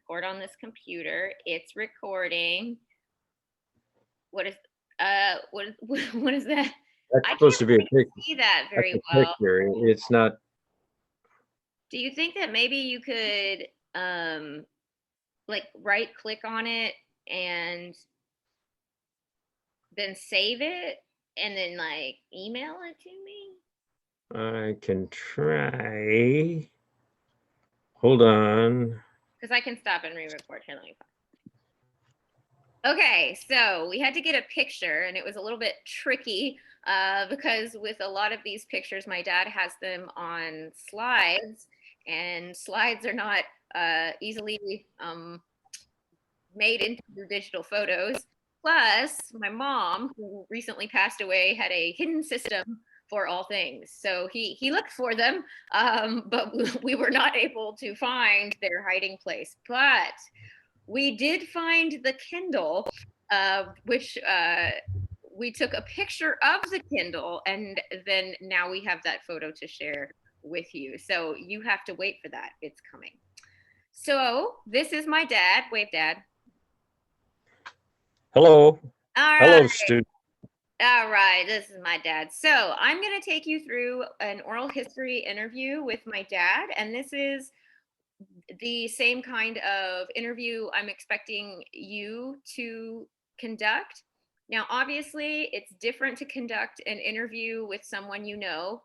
record on this computer. It's recording. What is what is that? That's I supposed can't to be a really picture. see that That's very a well. picture. It's not. Do you think that maybe you could like right click on it and then save it and then like email it to me? I can try. Hold on. Because I can stop and re-record. Here, let me. Okay, so we had to get a picture, and it was a little bit tricky because with a lot of these pictures, my dad has them on slides, and slides are not easily made into digital photos. Plus, my mom, who recently passed away, had a hidden system for all things. So he looked for them, but we were not able to find their hiding place. But we did find the Kindle, which we took a picture of the Kindle, and then now we have that photo to share with you. So you have to wait for that. It's coming. So this is my dad. Wave, Dad. Hello. All Hello, right. student. All right, this is my dad. So I'm going to take you through an oral history interview with my dad. And this is the same kind of interview I'm expecting you to conduct. Now, obviously, it's different to conduct an interview with someone you know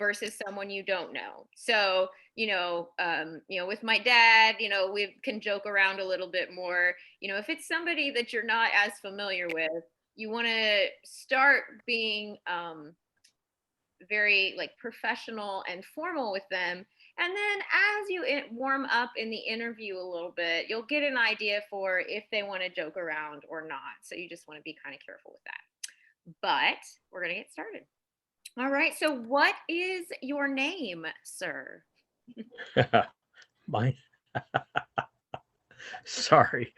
versus someone you don't know. So, with my dad, we can joke around a little bit more. If it's somebody that you're not as familiar with, you want to start being very like professional and formal with them. And then as you warm up in the interview a little bit, you'll get an idea for if they want to joke around or not. So you just want to be kind of careful with that. But we're going to get started. All right. So what is your name, sir? My sorry.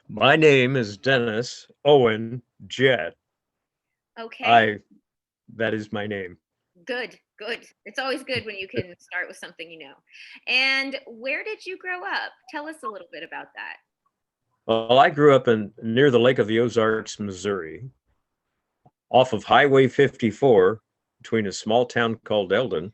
My name is Dennis Owen Jett. Okay. I that is my name. Good. Good. It's always good when you can start with something you know. And where did you grow up? Tell us a little bit about that. Well, I grew up in near the Lake of the Ozarks, Missouri, off of Highway 54 between a small town called Eldon,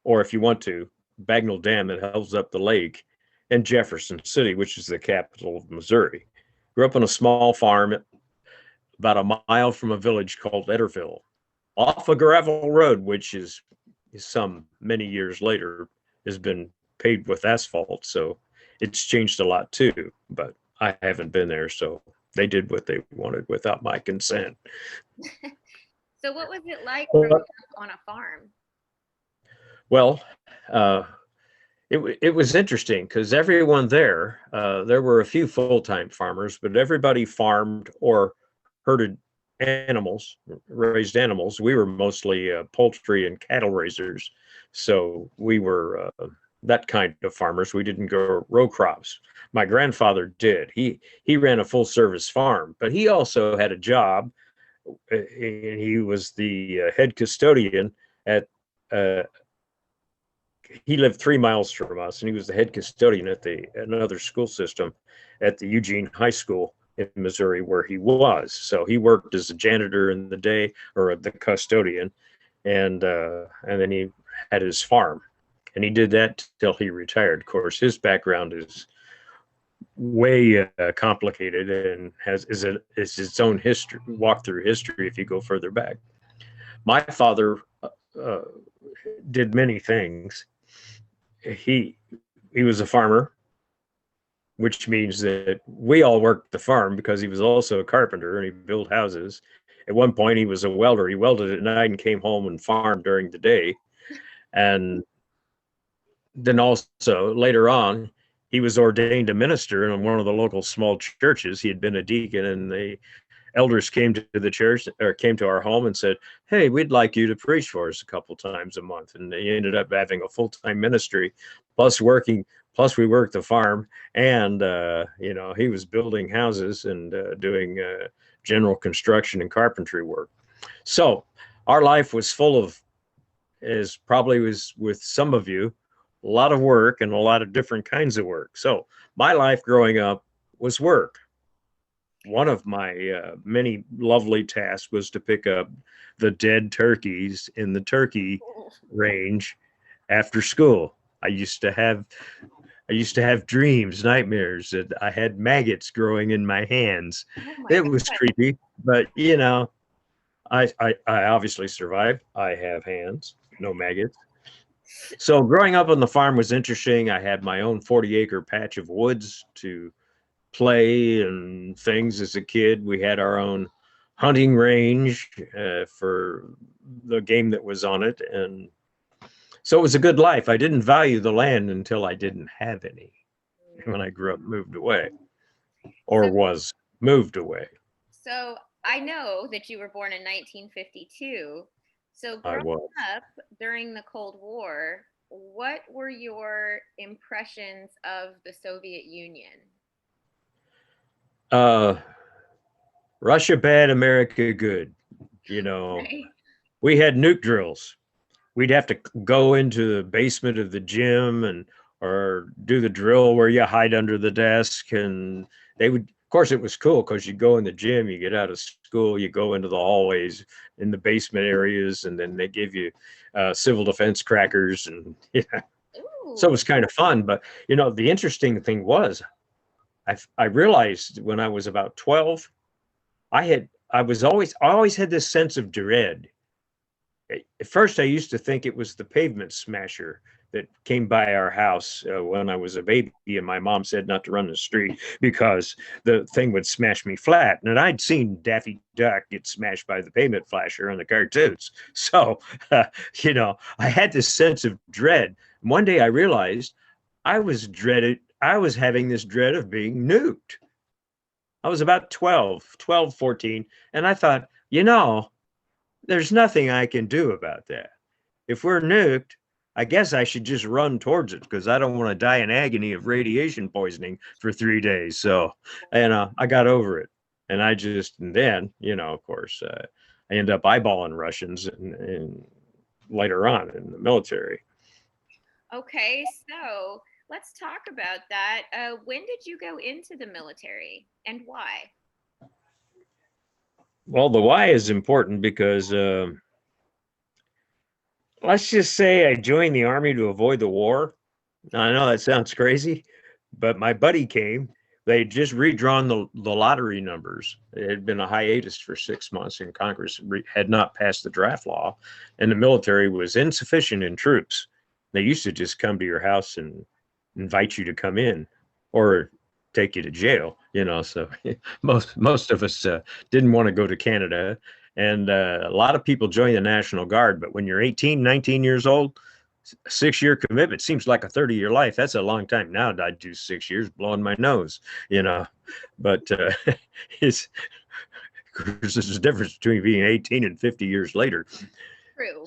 or if you want to, Bagnell Dam that holds up the lake, and Jefferson City, which is the capital of Missouri. Grew up on a small farm about a mile from a village called Etterville, off a gravel road, which is some many years later has been paved with asphalt. So it's changed a lot too, but I haven't been there. So they did what they wanted without my consent. So what was it like growing But, up on a farm? well, uh, it was interesting because everyone there were a few full-time farmers, but everybody farmed or herded animals, raised animals. We were mostly poultry and cattle raisers, so we were that kind of farmers. We didn't grow row crops. My grandfather did. He ran a full-service farm, but he also had a job, and he was the head custodian at uh, he lived 3 miles from us, and he was the head custodian at the another school system at the Eugene High School in Missouri, where he was. So he worked as a janitor in the day, or the custodian, and then he had his farm, and he did that till he retired. Of course, his background is way complicated and is its own history, walk through history if you go further back. My father uh, did many things. He was a farmer, which means that we all worked the farm because he was also a carpenter and he built houses. At one point, he was a welder. He welded at night and came home and farmed during the day. And then also later on, he was ordained a minister in one of the local small churches. He had been a deacon, and the elders came to the church or came to our home and said, "Hey, we'd like you to preach for us a couple times a month." And they ended up having a full-time ministry, plus working, plus we worked the farm, and he was building houses and doing general construction and carpentry work. So our life was full of, as probably was with some of you, a lot of work and a lot of different kinds of work. So my life growing up was work. One of my many lovely tasks was to pick up the dead turkeys in the turkey range after school. I used to have I used to have dreams, nightmares that I had maggots growing in my hands. Oh my It was God. creepy, but I obviously survived. I have hands, no maggots. So growing up on the farm was interesting. I had my own 40-acre patch of woods to play and things as a kid. We had our own hunting range for the game that was on it. And so it was a good life. I didn't value the land until I didn't have any when I grew up, moved away, So, or was moved away. so I know that you were born in 1952. So I growing was. up during the Cold War, what were your impressions of the Soviet Union? Uh, Russia bad, America good. You know, Right. we had nuke drills. We'd have to go into the basement of the gym and or do the drill where you hide under the desk, and they would, of course it was cool because you go in the gym, you get out of school, you go into the hallways in the basement areas, and then they give you civil defense crackers, and yeah, so it Ooh. was kind of fun. But the interesting thing was I realized when I was about 12, I always had this sense of dread. At first I used to think it was the pavement smasher that came by our house when I was a baby, and my mom said not to run the street because the thing would smash me flat. And I'd seen Daffy Duck get smashed by the pavement flasher on the cartoons. So, I had this sense of dread. One day I realized I was having this dread of being nuked. I was about 12, 14, and I thought, there's nothing I can do about that. If we're nuked, I guess I should just run towards it because I don't want to die in agony of radiation poisoning for 3 days. So, I got over it. And then, of course, I end up eyeballing Russians and later on in the military. Okay, so let's talk about that. When did you go into the military and why? Well, the why is important because let's just say I joined the army to avoid the war. I know that sounds crazy, but my buddy came. They'd just redrawn the lottery numbers. It had been a hiatus for 6 months, and Congress had not passed the draft law, and the military was insufficient in troops. They used to just come to your house and invite you to come in, or take you to jail. So most of us didn't want to go to Canada, and a lot of people join the National Guard. But when you're 18, 19 years old, a 6 year commitment seems like a 30-year life. That's a long time. Now I'd do 6 years blowing my nose, but it's there's a difference between being 18 and 50 years later. True.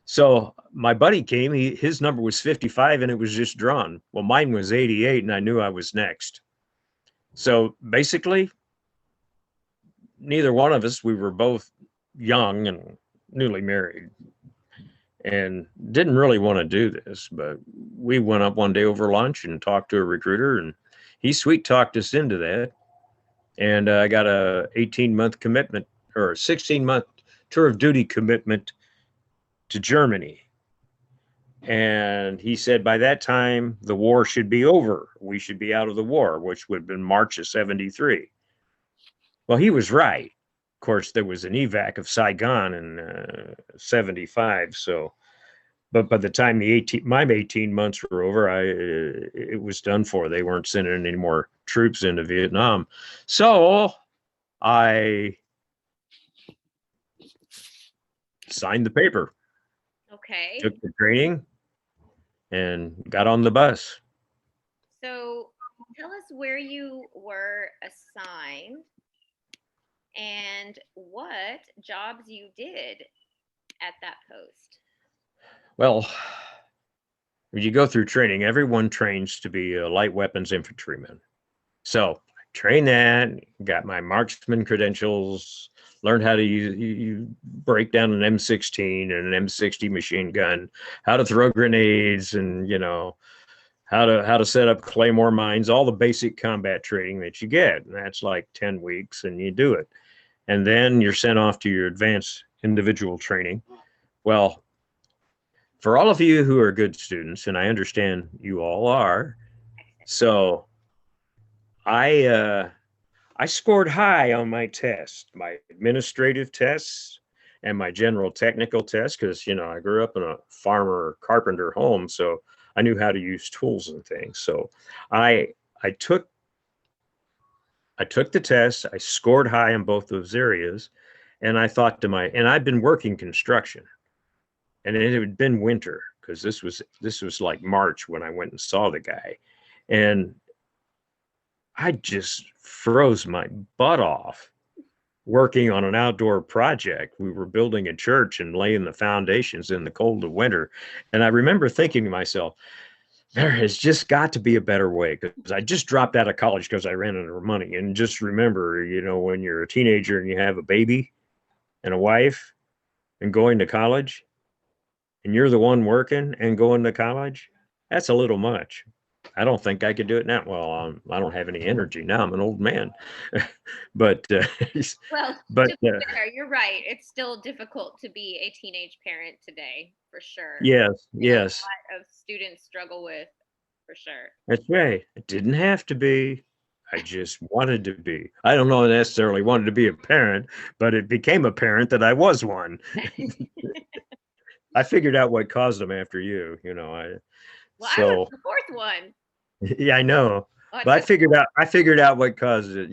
So my buddy came, his number was 55 and it was just drawn. Well, mine was 88 and I knew I was next. So basically, neither one of us, we were both young and newly married and didn't really want to do this, but we went up one day over lunch and talked to a recruiter, and he sweet talked us into that. And I got a 18-month commitment or a 16-month tour of duty commitment to Germany. And he said by that time the war should be over. We should be out of the war, which would have been March of 73. Well, he was right. Of course, there was an evac of Saigon in 75. So, but by the time my 18 months were over, it was done for. They weren't sending any more troops into Vietnam. So I signed the paper, Okay. took the training, and got on the bus. So tell us where you were assigned and what jobs you did at that post. Well, when you go through training, everyone trains to be a light weapons infantryman. So trained that, got my marksman credentials, learned how to you break down an M16 and an M60 machine gun, how to throw grenades, and how to set up claymore mines, all the basic combat training that you get. And that's like 10 weeks, and you do it. And then you're sent off to your advanced individual training. Well, for all of you who are good students, and I understand you all are, so I scored high on my test, my administrative tests and my general technical test, because I grew up in a farmer carpenter home, so I knew how to use tools and things. So I I took I took the test, I scored high in both those areas, and I thought to and I'd been working construction, and it had been winter because this was like March when I went and saw the guy, and I just froze my butt off working on an outdoor project. We were building a church and laying the foundations in the cold of winter. And I remember thinking to myself, there has just got to be a better way, because I just dropped out of college because I ran out of money. And just remember, when you're a teenager and you have a baby and a wife and going to college, and you're the one working and going to college, that's a little much. I don't think I could do it now. Well, I don't have any energy now. I'm an old man, but Well, but to be fair, you're right. It's still difficult to be a teenage parent today, for sure. yes, And a yes, lot of students struggle with, for sure. that's right. It didn't have to be. I just wanted to be. I don't know necessarily wanted to be a parent, but it became apparent that I was one. I figured out what caused them after you. Well, I was So the fourth one. yeah, I know. Oh, But I figured out what caused it.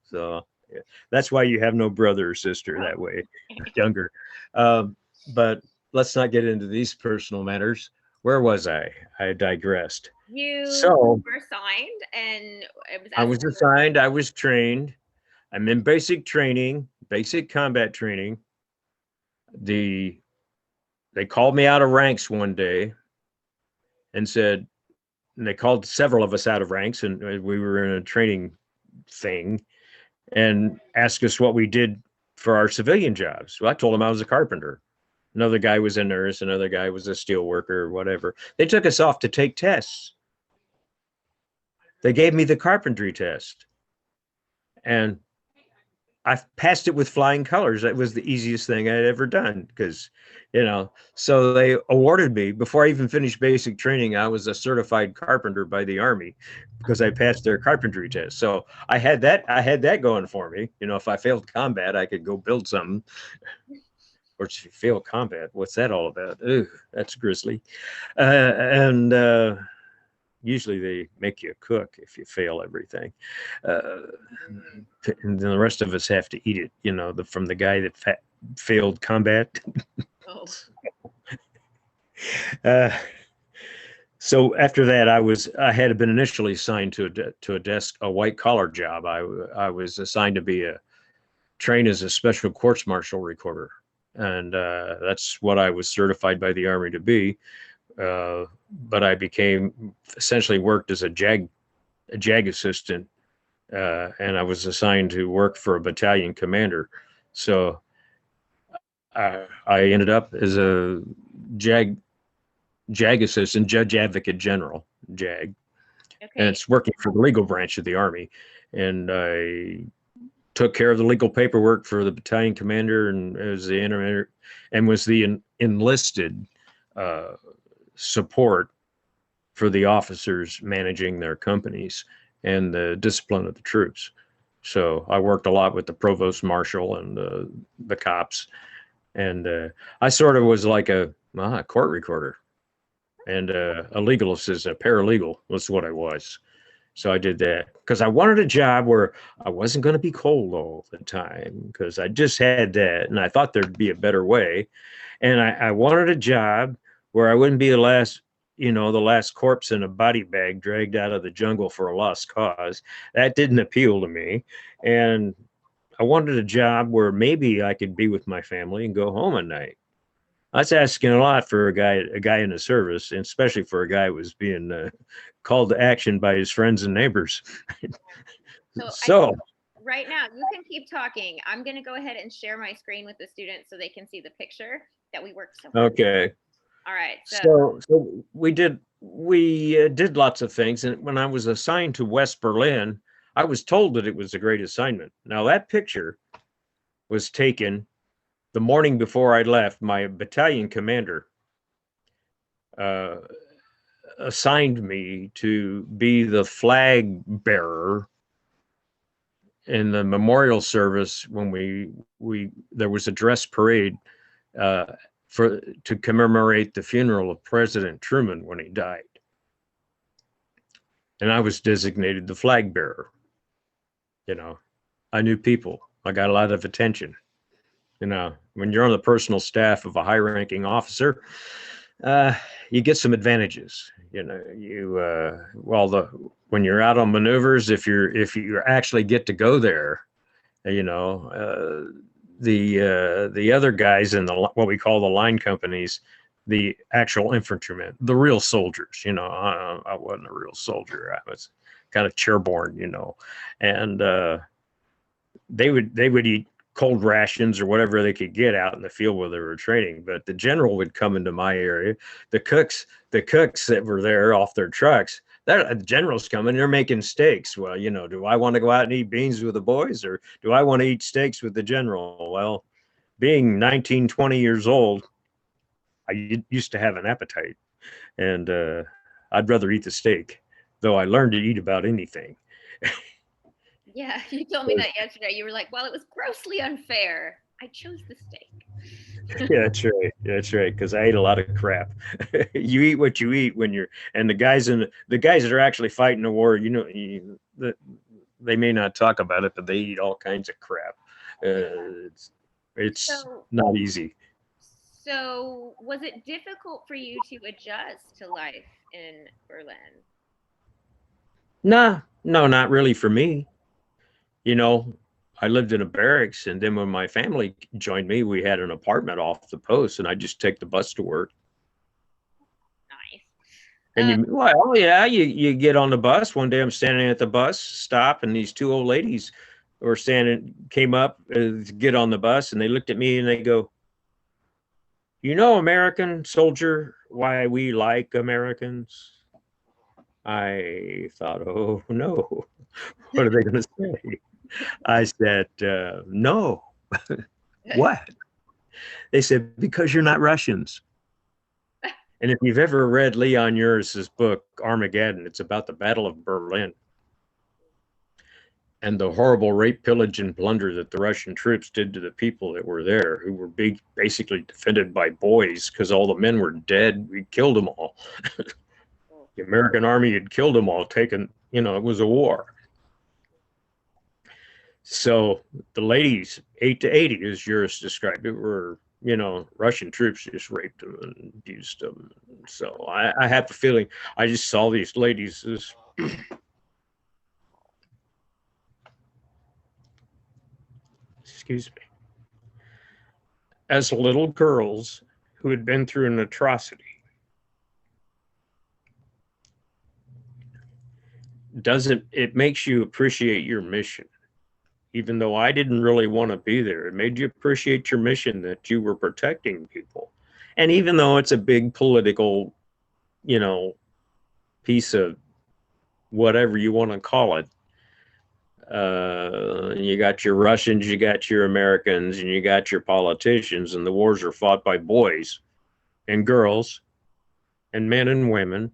So yeah, that's why you have no brother or sister that way, younger. Um, but let's not get into these personal matters. Where was I? I digressed. you So were assigned, and it was I as was assigned, I was trained. I'm in basic training, basic combat training. The They called me out of ranks one day and said, and they called several of us out of ranks, and we were in a training thing, and asked us what we did for our civilian jobs. Well, I told them I was a carpenter. Another guy was a nurse. Another guy was a steel worker, whatever. They took us off to take tests. They gave me the carpentry test, and I passed it with flying colors. That was the easiest thing I'd ever done, because, so they awarded me, before I even finished basic training, I was a certified carpenter by the Army because I passed their carpentry test. So I had that going for me. If I failed combat, I could go build something. Or if you fail combat, what's that all about? Ooh, that's grisly. And usually they make you cook if you fail everything. Uh, and then the rest of us have to eat it, from the guy that failed combat. oh, Uh, so after that, I had been initially assigned to a desk, a white collar job. I was assigned to train as a special courts martial recorder, and that's what I was certified by the Army to be. But I essentially worked as a JAG assistant, and I was assigned to work for a battalion commander. So I ended up as a JAG assistant, Judge Advocate General, JAG, and okay. it's working for the legal branch of the Army. And I took care of the legal paperwork for the battalion commander, and was the enlisted support for the officers managing their companies and the discipline of the troops. So I worked a lot with the provost marshal and the cops, and I sort of was like a court recorder and a legal assistant, a paralegal was what I was. So I did that because I wanted a job where I wasn't going to be cold all the time, because I just had that, and I thought there'd be a better way. And I wanted a job where I wouldn't be the last corpse in a body bag dragged out of the jungle for a lost cause. That didn't appeal to me. And I wanted a job where maybe I could be with my family and go home at night. That's asking a lot for a guy in the service, and especially for a guy who was being called to action by his friends and neighbors. So I think So, right now you can keep talking. I'm going to go ahead and share my screen with the students so they can see the picture that we worked so hard. okay. All right. So So we did lots of things, and when I was assigned to West Berlin, I was told that it was a great assignment. Now that picture was taken the morning before I left. My battalion commander uh, assigned me to be the flag bearer in the memorial service when we there was a dress parade uh, for to commemorate the funeral of President Truman when he died, and I was designated the flag bearer. You know, I knew people. I got a lot of attention. You know, when you're on the personal staff of a high-ranking officer, uh, you get some advantages. You know, when you're out on maneuvers, if you actually get to go there, you know, the other guys in the what we call the line companies, the actual infantrymen, the real soldiers. You know, I wasn't a real soldier. I was kind of chairborne. You know, and they would eat cold rations or whatever they could get out in the field where they were training. But the general would come into my area. The cooks that were there off their trucks, the general's coming, they're making steaks. Well, you know, do I want to go out and eat beans with the boys, or do I want to eat steaks with the general? Well, being 19, 20 years old, I used to have an appetite, and I'd rather eat the steak, though I learned to eat about anything. yeah, you told me that yesterday. You were like, "Well, it was grossly unfair. I chose the steak." Yeah, that's right. That's right. Because I ate a lot of crap. You eat what you eat when you're, and the guys that are actually fighting the war, you know, they may not talk about it, but they eat all kinds of crap. It's So, not easy. so was it difficult for you to adjust to life in Berlin? Nah, no, not really for me. You know, I lived in a barracks, and then when my family joined me, we had an apartment off the post, and I just take the bus to work. Nice. And well, oh yeah, you get on the bus. One day I'm standing at the bus stop, and these two old ladies came up to get on the bus, and they looked at me and they go, "You know, American soldier, why we like Americans?" I thought, oh no, what are they going to say? I said, no. What? They said, because you're not Russians. And if you've ever read Leon Uris's book, Armageddon, it's about the Battle of Berlin and the horrible rape, pillage, and plunder that the Russian troops did to the people that were there, who were basically defended by boys because all the men were dead. We killed them all. The American army had killed them all, it was a war. So the ladies, 8 to 80, as Juris described it, were, Russian troops just raped them and abused them. So I have a feeling I just saw these ladies as excuse me, as little girls who had been through an atrocity. It makes you appreciate your mission? Even though I didn't really want to be there, it made you appreciate your mission, that you were protecting people. And even though it's a big political, piece of whatever you want to call it, you got your Russians, you got your Americans, and you got your politicians, and the wars are fought by boys and girls and men and women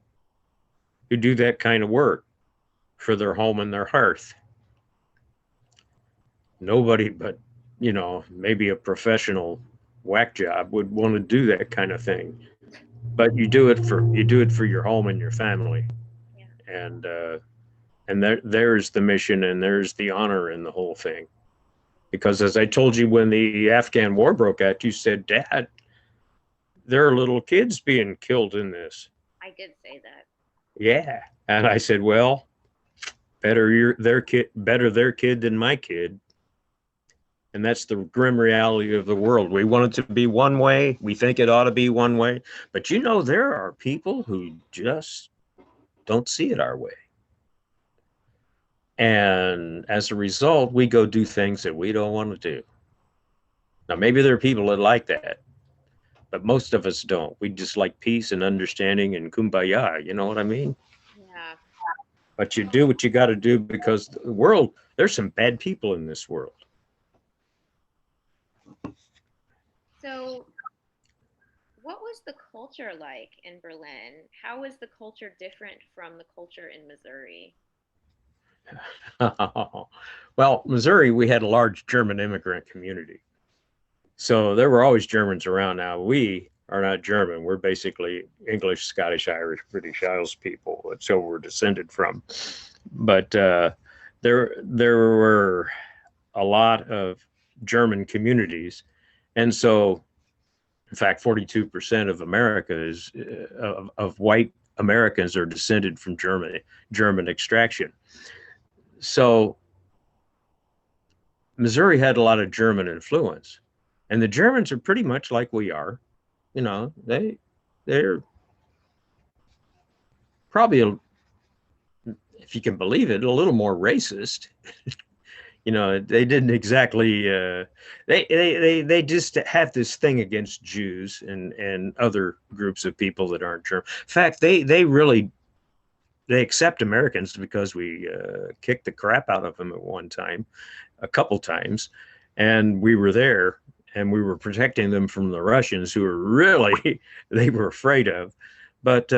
who do that kind of work for their home and their hearth. Nobody but, maybe a professional whack job would want to do that kind of thing. But you do it for your home and your family. Yeah. And there's the mission, and there's the honor in the whole thing. Because as I told you, when the Afghan war broke out, you said, Dad, there are little kids being killed in this. I did say that. Yeah. And I said, well, better their kid than my kid. And that's the grim reality of the world. We want it to be one way. We think it ought to be one way. But there are people who just don't see it our way. And as a result, we go do things that we don't want to do. Now, maybe there are people that like that, but most of us don't. We just like peace and understanding and kumbaya. You know what I mean? Yeah. But you do what you got to do because the world, there's some bad people in this world. So, what was the culture like in Berlin? How was the culture different from the culture in Missouri? Well, Missouri, we had a large German immigrant community. So there were always Germans around. Now, we are not German. We're basically English, Scottish, Irish, British Isles people. That's where we're descended from. But there were a lot of German communities. And so, in fact, 42% of America is of white Americans are descended from Germany, German extraction. So Missouri had a lot of German influence, and the Germans are pretty much like we are. You know, they're probably, if you can believe it, a little more racist. You know, they didn't exactly. They just have this thing against Jews and other groups of people that aren't German. In fact, they really they accept Americans because we kicked the crap out of them at one time, a couple times, and we were there and we were protecting them from the Russians who were really they were afraid of. But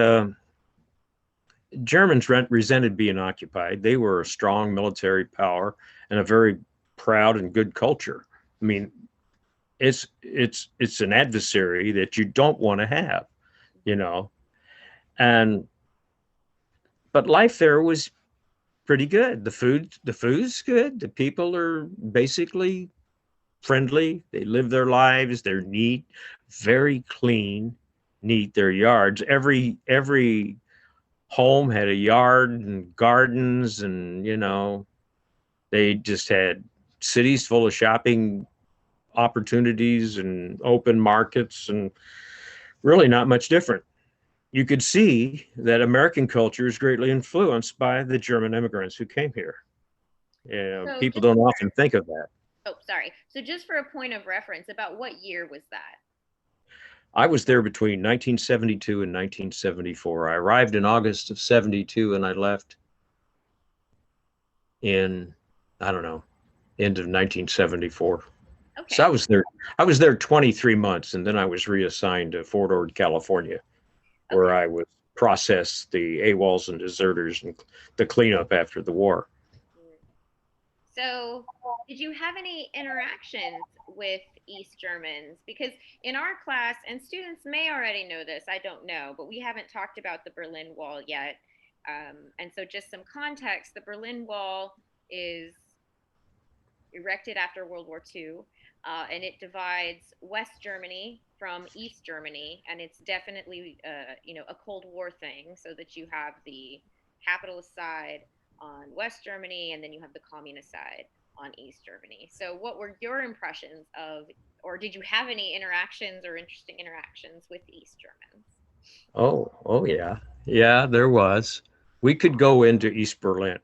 Germans resented being occupied. They were a strong military power and a very proud and good culture. I mean, it's an adversary that you don't want to have, you know. And but life there was pretty good. The food's good. The people are basically friendly. They live their lives. They're neat, very clean, neat. Their yards. Every home had a yard and gardens, and they just had cities full of shopping opportunities and open markets, and really not much different. You could see that American culture is greatly influenced by the German immigrants who came here. So, People just don't often think of that. oh, sorry. So, just for a point of reference, about what year was that? I was there between 1972 and 1974. I arrived in August of 72 and I left in, I don't know, end of 1974. So Okay. I was there 23 months, and then I was reassigned to Fort Ord, California, where Okay. I would process the AWOLs and deserters and the cleanup after the war. Mm. So, did you have any interactions with East Germans? Because in our class, and students may already know this, I don't know, but we haven't talked about the Berlin Wall yet. And so, just some context, the Berlin Wall is erected after World War II, and it divides West Germany from East Germany, and it's definitely a Cold War thing, so that you have the capitalist side on West Germany, and then you have the communist side on East Germany. So, what were your impressions of, or did you have any interactions or interesting interactions with East Germans? Oh yeah. Yeah, there was. We could go into East Berlin.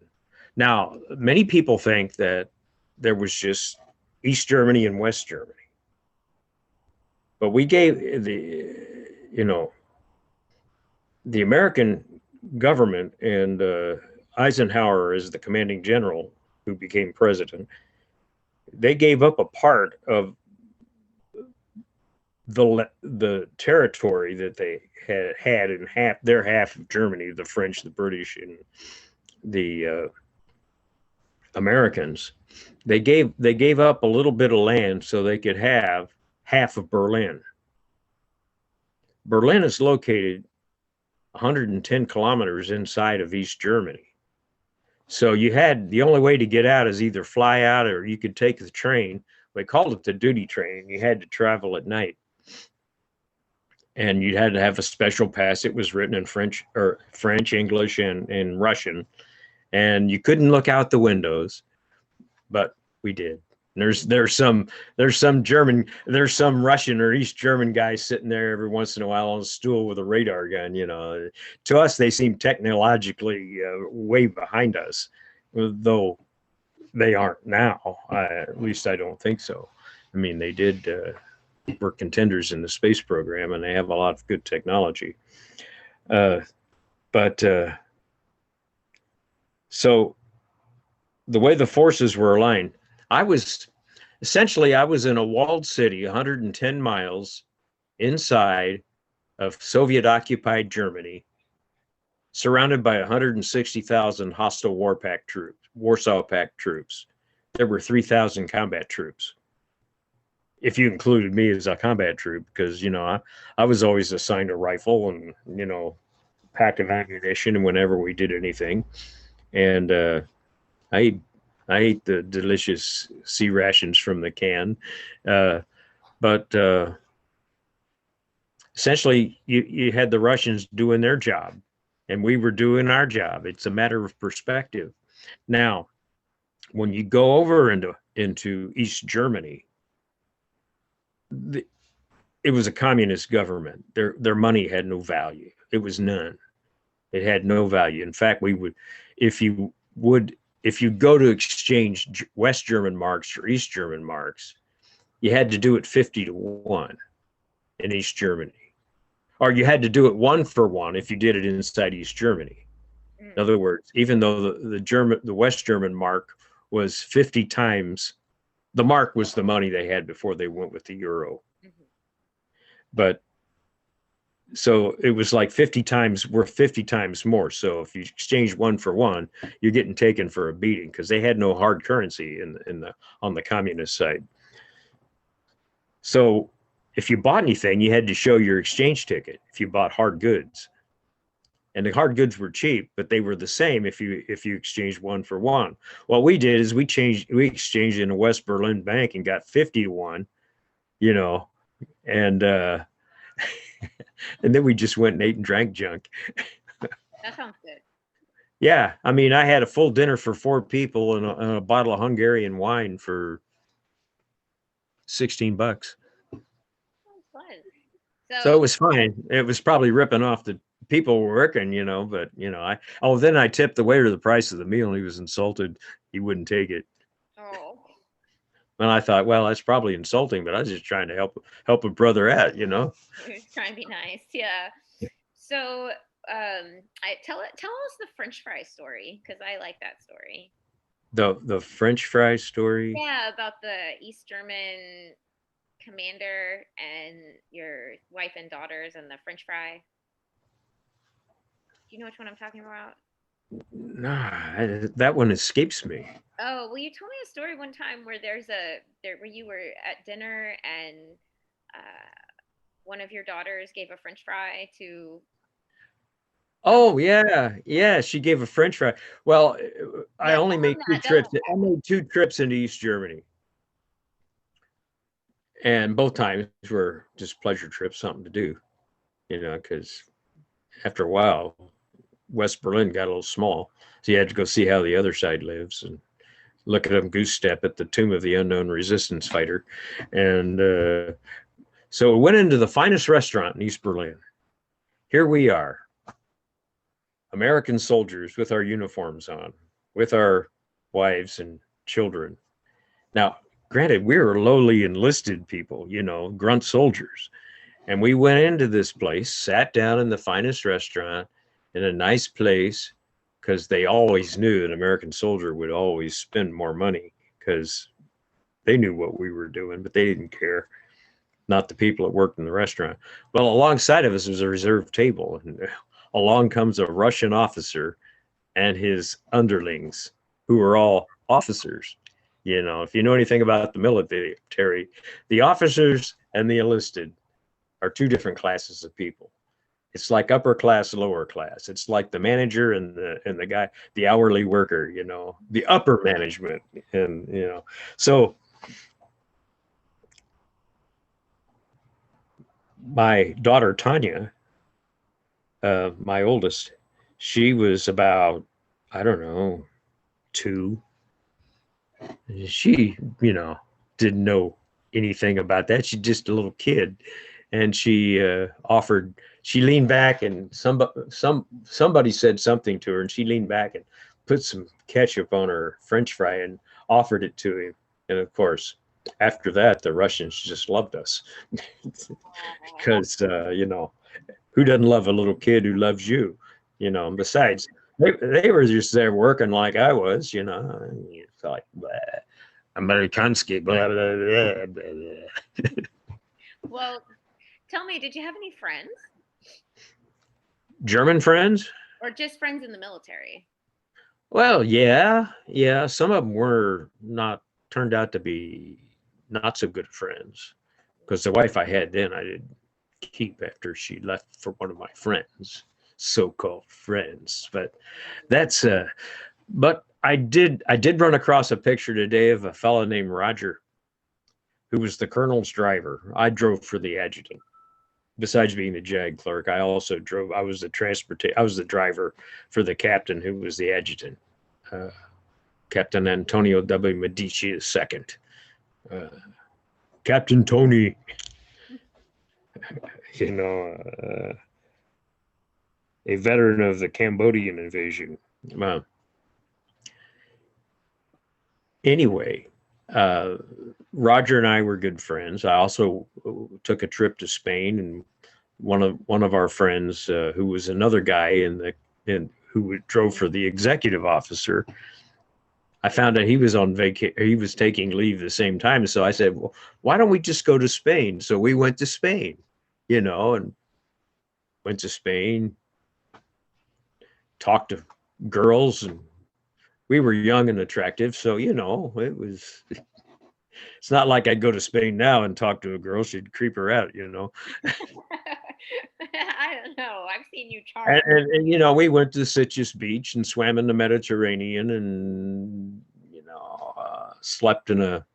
Now, many people think that there was just East Germany and West Germany. But we gave you know, the American government and Eisenhower as the commanding general who became president, they gave up a part of the territory that they had in their half of Germany, the French, the British, and the Americans. They gave up a little bit of land so they could have half of Berlin. Berlin is located 110 kilometers inside of East Germany. So you had the only way to get out is either fly out or you could take the train. They called it the duty train. You had to travel at night, and you had to have a special pass. It was written in French, English, and Russian, and you couldn't look out the windows, but we did. There's some Russian or East German guy sitting there every once in a while on a stool with a radar gun. To us, they seem technologically way behind us. though they aren't now. At least I don't think so. I mean, they did were contenders in the space program, and they have a lot of good technology. Uh, but so the way the forces were aligned, I was I was in a walled city, 110 miles inside of Soviet occupied Germany, surrounded by 160,000 hostile Warsaw Pact troops. There were 3,000 combat troops. If you included me as a combat troop, because, I was always assigned a rifle and, pack of ammunition whenever we did anything. And I I ate the delicious sea rations from the can. But essentially, you had the Russians doing their job, and we were doing our job. It's a matter of perspective. Now, when you go over into East Germany, it was a communist government. Their money had no value. It was none. It had no value. In fact, if you go to exchange West German marks for East German marks, you had to do it 50-1 in East Germany. Or you had to do it 1-for-1 if you did it inside East Germany. In other words, even though the West German mark was 50 times, the mark was the money they had before they went with the euro. Mm-hmm. But so it was like 50 times worth 50 times more. So if you exchange 1-for-1, you're getting taken for a beating because they had no hard currency on the communist side. So if you bought anything, you had to show your exchange ticket if you bought hard goods. And the hard goods were cheap, but they were the same if you exchanged 1-for-1. What we did is we exchanged in a West Berlin bank and got 50-1, and and then we just went and ate and drank junk. That sounds good. Yeah, I mean, I had a full dinner for 4 people and a bottle of Hungarian wine for $16. Fun. So it was fine. It was probably ripping off the people were working, but then I tipped the waiter the price of the meal and he was insulted. He wouldn't take it. Oh. And I thought, well, that's probably insulting, but I was just trying to help a brother out, Trying to be nice, yeah. So, tell us the French fry story because I like that story. The French fry story? Yeah, about the East German commander and your wife and daughters and the French fry. Do you know which one I'm talking about? Nah, that one escapes me. Oh, well, you told me a story one time where where you were at dinner and one of your daughters gave a French fry to. Oh yeah, she gave a French fry. Well, I only made 2 trips. I made 2 trips into East Germany, and both times were just pleasure trips, something to do, because after a while, West Berlin got a little small, so you had to go see how the other side lives and look at them goose step at the tomb of the unknown resistance fighter. And so we went into the finest restaurant in East Berlin. Here we are, American soldiers with our uniforms on, with our wives and children. Now, granted, we were lowly enlisted people, grunt soldiers. And we went into this place, sat down in the finest restaurant in a nice place, because they always knew an American soldier would always spend more money because they knew what we were doing, but they didn't care. Not the people that worked in the restaurant. Well, alongside of us was a reserved table, and along comes a Russian officer and his underlings, who are all officers. If you know anything about the military, the officers and the enlisted are 2 different classes of people. It's like upper class, lower class. It's like the manager and the guy, the hourly worker, the upper management. And, so my daughter, Tanya, my oldest, she was about, I don't know, 2. She, didn't know anything about that. She's just a little kid. And she leaned back and somebody said something to her and she leaned back and put some ketchup on her French fry and offered it to him. And of course, after that, the Russians just loved us because, who doesn't love a little kid who loves you? And besides, they were just there working like I was, It's like, blah, Amerikansky, blah, blah, blah, blah. Well, tell me, did you have any friends German friends? or just friends in the military? Well, yeah, yeah. Some of them were not turned out to be not so good friends because the wife I had then I didn't keep after she left for one of my friends, so-called friends. But that's but I did run across a picture today of a fellow named Roger who was the colonel's driver. I drove for the adjutant. Besides being the JAG clerk, I also drove. I was the driver for the captain who was the adjutant, uh, Captain Antonio W. Medici II. Uh, Captain Tony, you know, uh, a veteran of the Cambodian invasion. Uh, anyway, uh, Roger and I were good friends. I also took a trip to Spain, and one of our friends, who was another guy in who drove for the executive officer. I found out he was on vacation. He was taking leave the same time, so I said, "Well, why don't we just go to Spain?" So we went to Spain, and went to Spain, talked to girls, and we were young and attractive, so it was. It's not like I'd go to Spain now and talk to a girl; she'd creep her out. I don't know. I've seen you charm. And we went to Citrus Beach and swam in the Mediterranean, and slept in a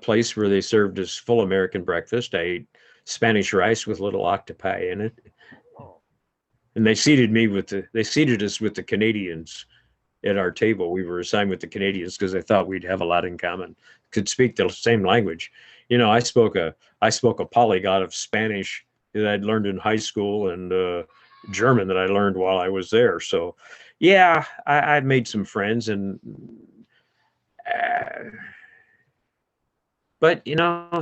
place where they served us full American breakfast. I ate Spanish rice with little octopi in it, and they seated us with the Canadians at our table. We were assigned with the Canadians because they thought we'd have a lot in common, could speak the same language. I spoke a polyglot of Spanish that I'd learned in high school, and German that I learned while I was there. So, yeah, I made some friends, and uh, but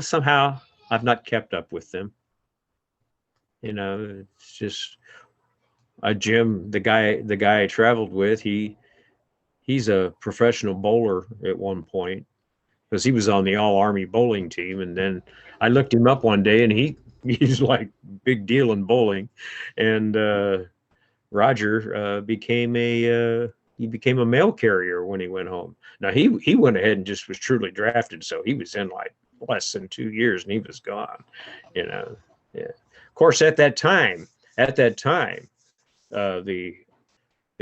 somehow I've not kept up with them. It's just Jim, the guy I traveled with. He's a professional bowler at one point because he was on the all army bowling team. And then I looked him up one day, and he's like big deal in bowling. And Roger became a mail carrier when he went home. Now he went ahead and just was truly drafted, so he was in like less than 2 years, and he was gone. Yeah. Of course, at that time, the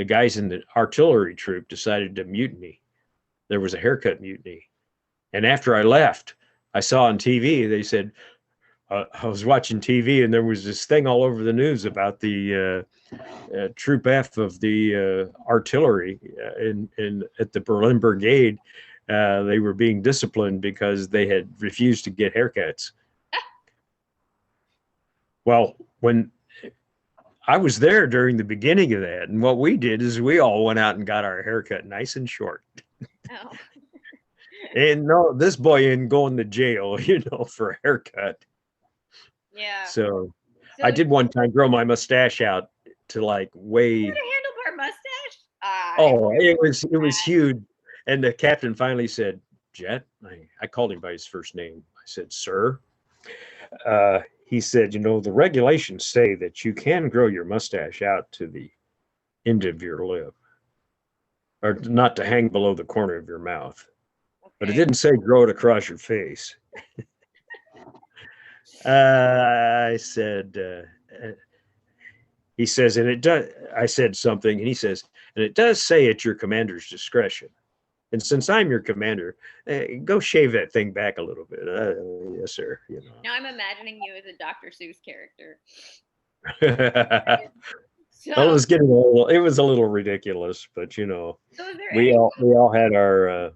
guys in the artillery troop decided to mutiny. There was a haircut mutiny. And after I left, I saw on TV, they said, I was watching TV, and there was this thing all over the news about the Troop F of the artillery at the Berlin Brigade. They were being disciplined because they had refused to get haircuts. Well, when I was there during the beginning of that, and what we did is we all went out and got our haircut nice and short. Oh. And no, this boy ain't going to jail, for a haircut. Yeah. So So I did one time grow my mustache out to like you way. had a handlebar mustache? Oh, it was huge. And the captain finally said, "Jett," I called him by his first name. I said, "Sir." He said, "The regulations say that you can grow your mustache out to the end of your lip, or not to hang below the corner of your mouth. But it Okay. didn't say grow it across your face." I said, he says, and it does. I said something, and he says, and it does say at your commander's discretion. And since I'm your commander, go shave that thing back a little bit. Yes, sir. Now I'm imagining you as a Dr. Seuss character. Well, it So, was getting a little. It was a little ridiculous, but so is there we any? all we all had our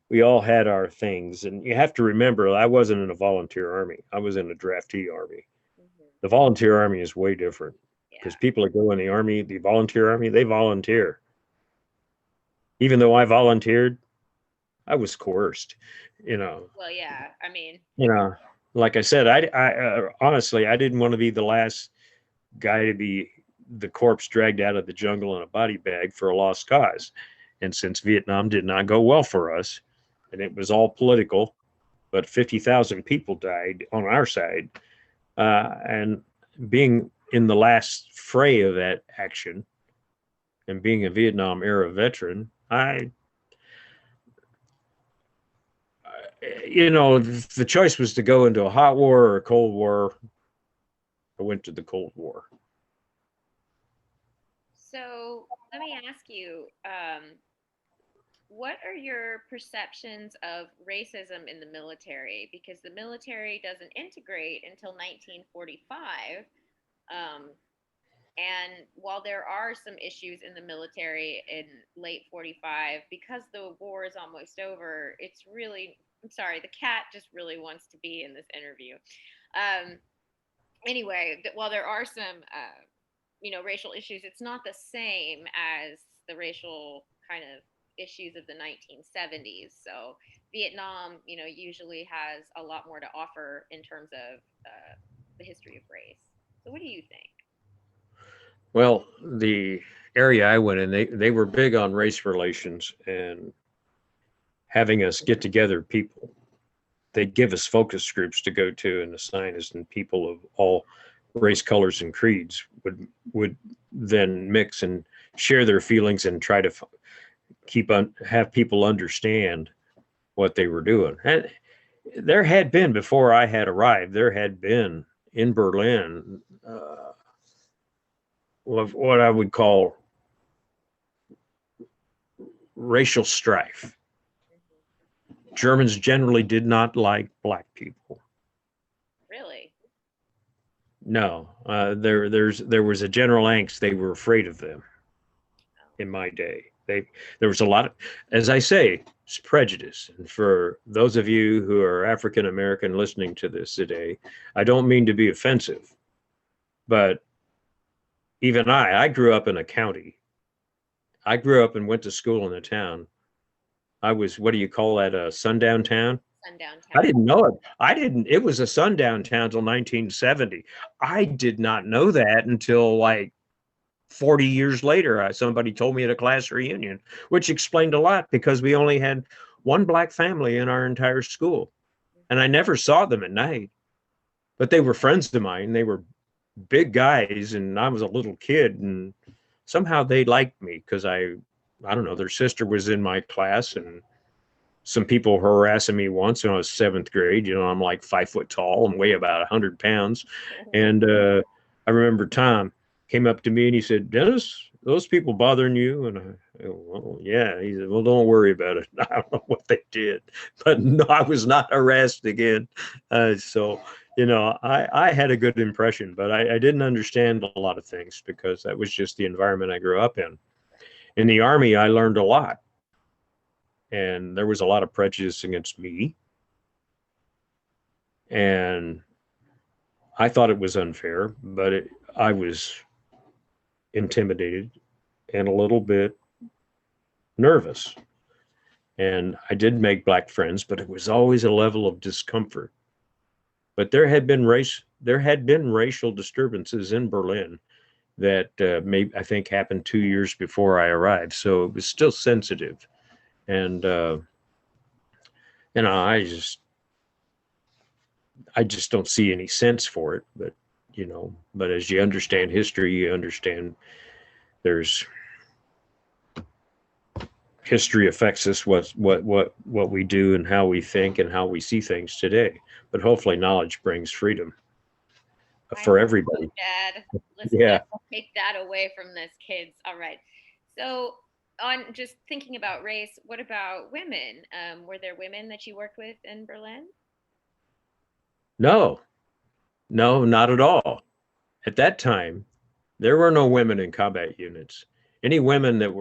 we all had our things, and you have to remember, I wasn't in a volunteer army. I was in a draftee army. Mhm. The volunteer army is way different. Yeah. because people that go in the army, the volunteer army, they volunteer. Even though I volunteered, I was coerced. You know, Well, yeah. I mean, you know, like I said, honestly, I didn't want to be the last guy to be the corpse dragged out of the jungle in a body bag for a lost cause. And since Vietnam did not go well for us, and it was all political, but 50,000 people died on our side, and being in the last fray of that action and being a Vietnam era veteran, the choice was to go into a hot war or a cold war. I went to the Cold War. so let me ask you, what are your perceptions of racism in the military? Because the military doesn't integrate until 1945. Um, and while there are some issues in the military in late 45, because the war is almost over, it's really, I'm sorry, the cat just really wants to be in this interview. Um, anyway, while there are some, racial issues, it's not the same as the racial kind of issues of the 1970s. So Vietnam, usually has a lot more to offer in terms of the history of race. So what do you think? Well, the area I went in, they were big on race relations and having us get together people. They'd give us focus groups to go to and assign us, and people of all race, colors, and creeds would then mix and share their feelings and try to have people understand what they were doing. And there had been, before I had arrived, there had been in Berlin what I would call racial strife. Germans generally did not like black people. Really? No, there was a general angst. They were afraid of them in my day. There was a lot of, as I say, it's prejudice. And for those of you who are African American listening to this today, I don't mean to be offensive, but even I grew up in a county. I grew up and went to school in a town. I was, what do you call that, a sundown town? Sundown I town. didn't know it. It was a sundown town till 1970. I did not know that until like 40 years later. Somebody told me at a class reunion, which explained a lot because we only had one black family in our entire school. And I never saw them at night, but they were friends of mine. They were big guys, and I was a little kid, and somehow they liked me because I don't know, their sister was in my class, and some people harassing me once when I was seventh grade. I'm like 5 foot tall and weigh about 100 pounds. And I remember Tom came up to me and he said, "Dennis, those people bothering you?" And well, yeah. He said, "Well, don't worry about it." I don't know what they did, but no, I was not harassed again. So, I had a good impression, but I didn't understand a lot of things because that was just the environment I grew up in. In the Army, I learned a lot, and there was a lot of prejudice against me. And I thought it was unfair, but I was intimidated and a little bit nervous. And I did make black friends, but it was always a level of discomfort. But there had been racial disturbances in Berlin that I think happened 2 years before I arrived. So it was still sensitive. And I just don't see any sense for it. But as you understand history, you understand there's history affects us, what we do and how we think and how we see things today. But hopefully knowledge brings freedom I for hope so, everybody. Dad. Listen, Yeah. don't take that away from this, kids. All right. So, on just thinking about race, what about women? Were there women that you worked with in Berlin? No, no, not at all. At that time, there were no women in combat units. Any women that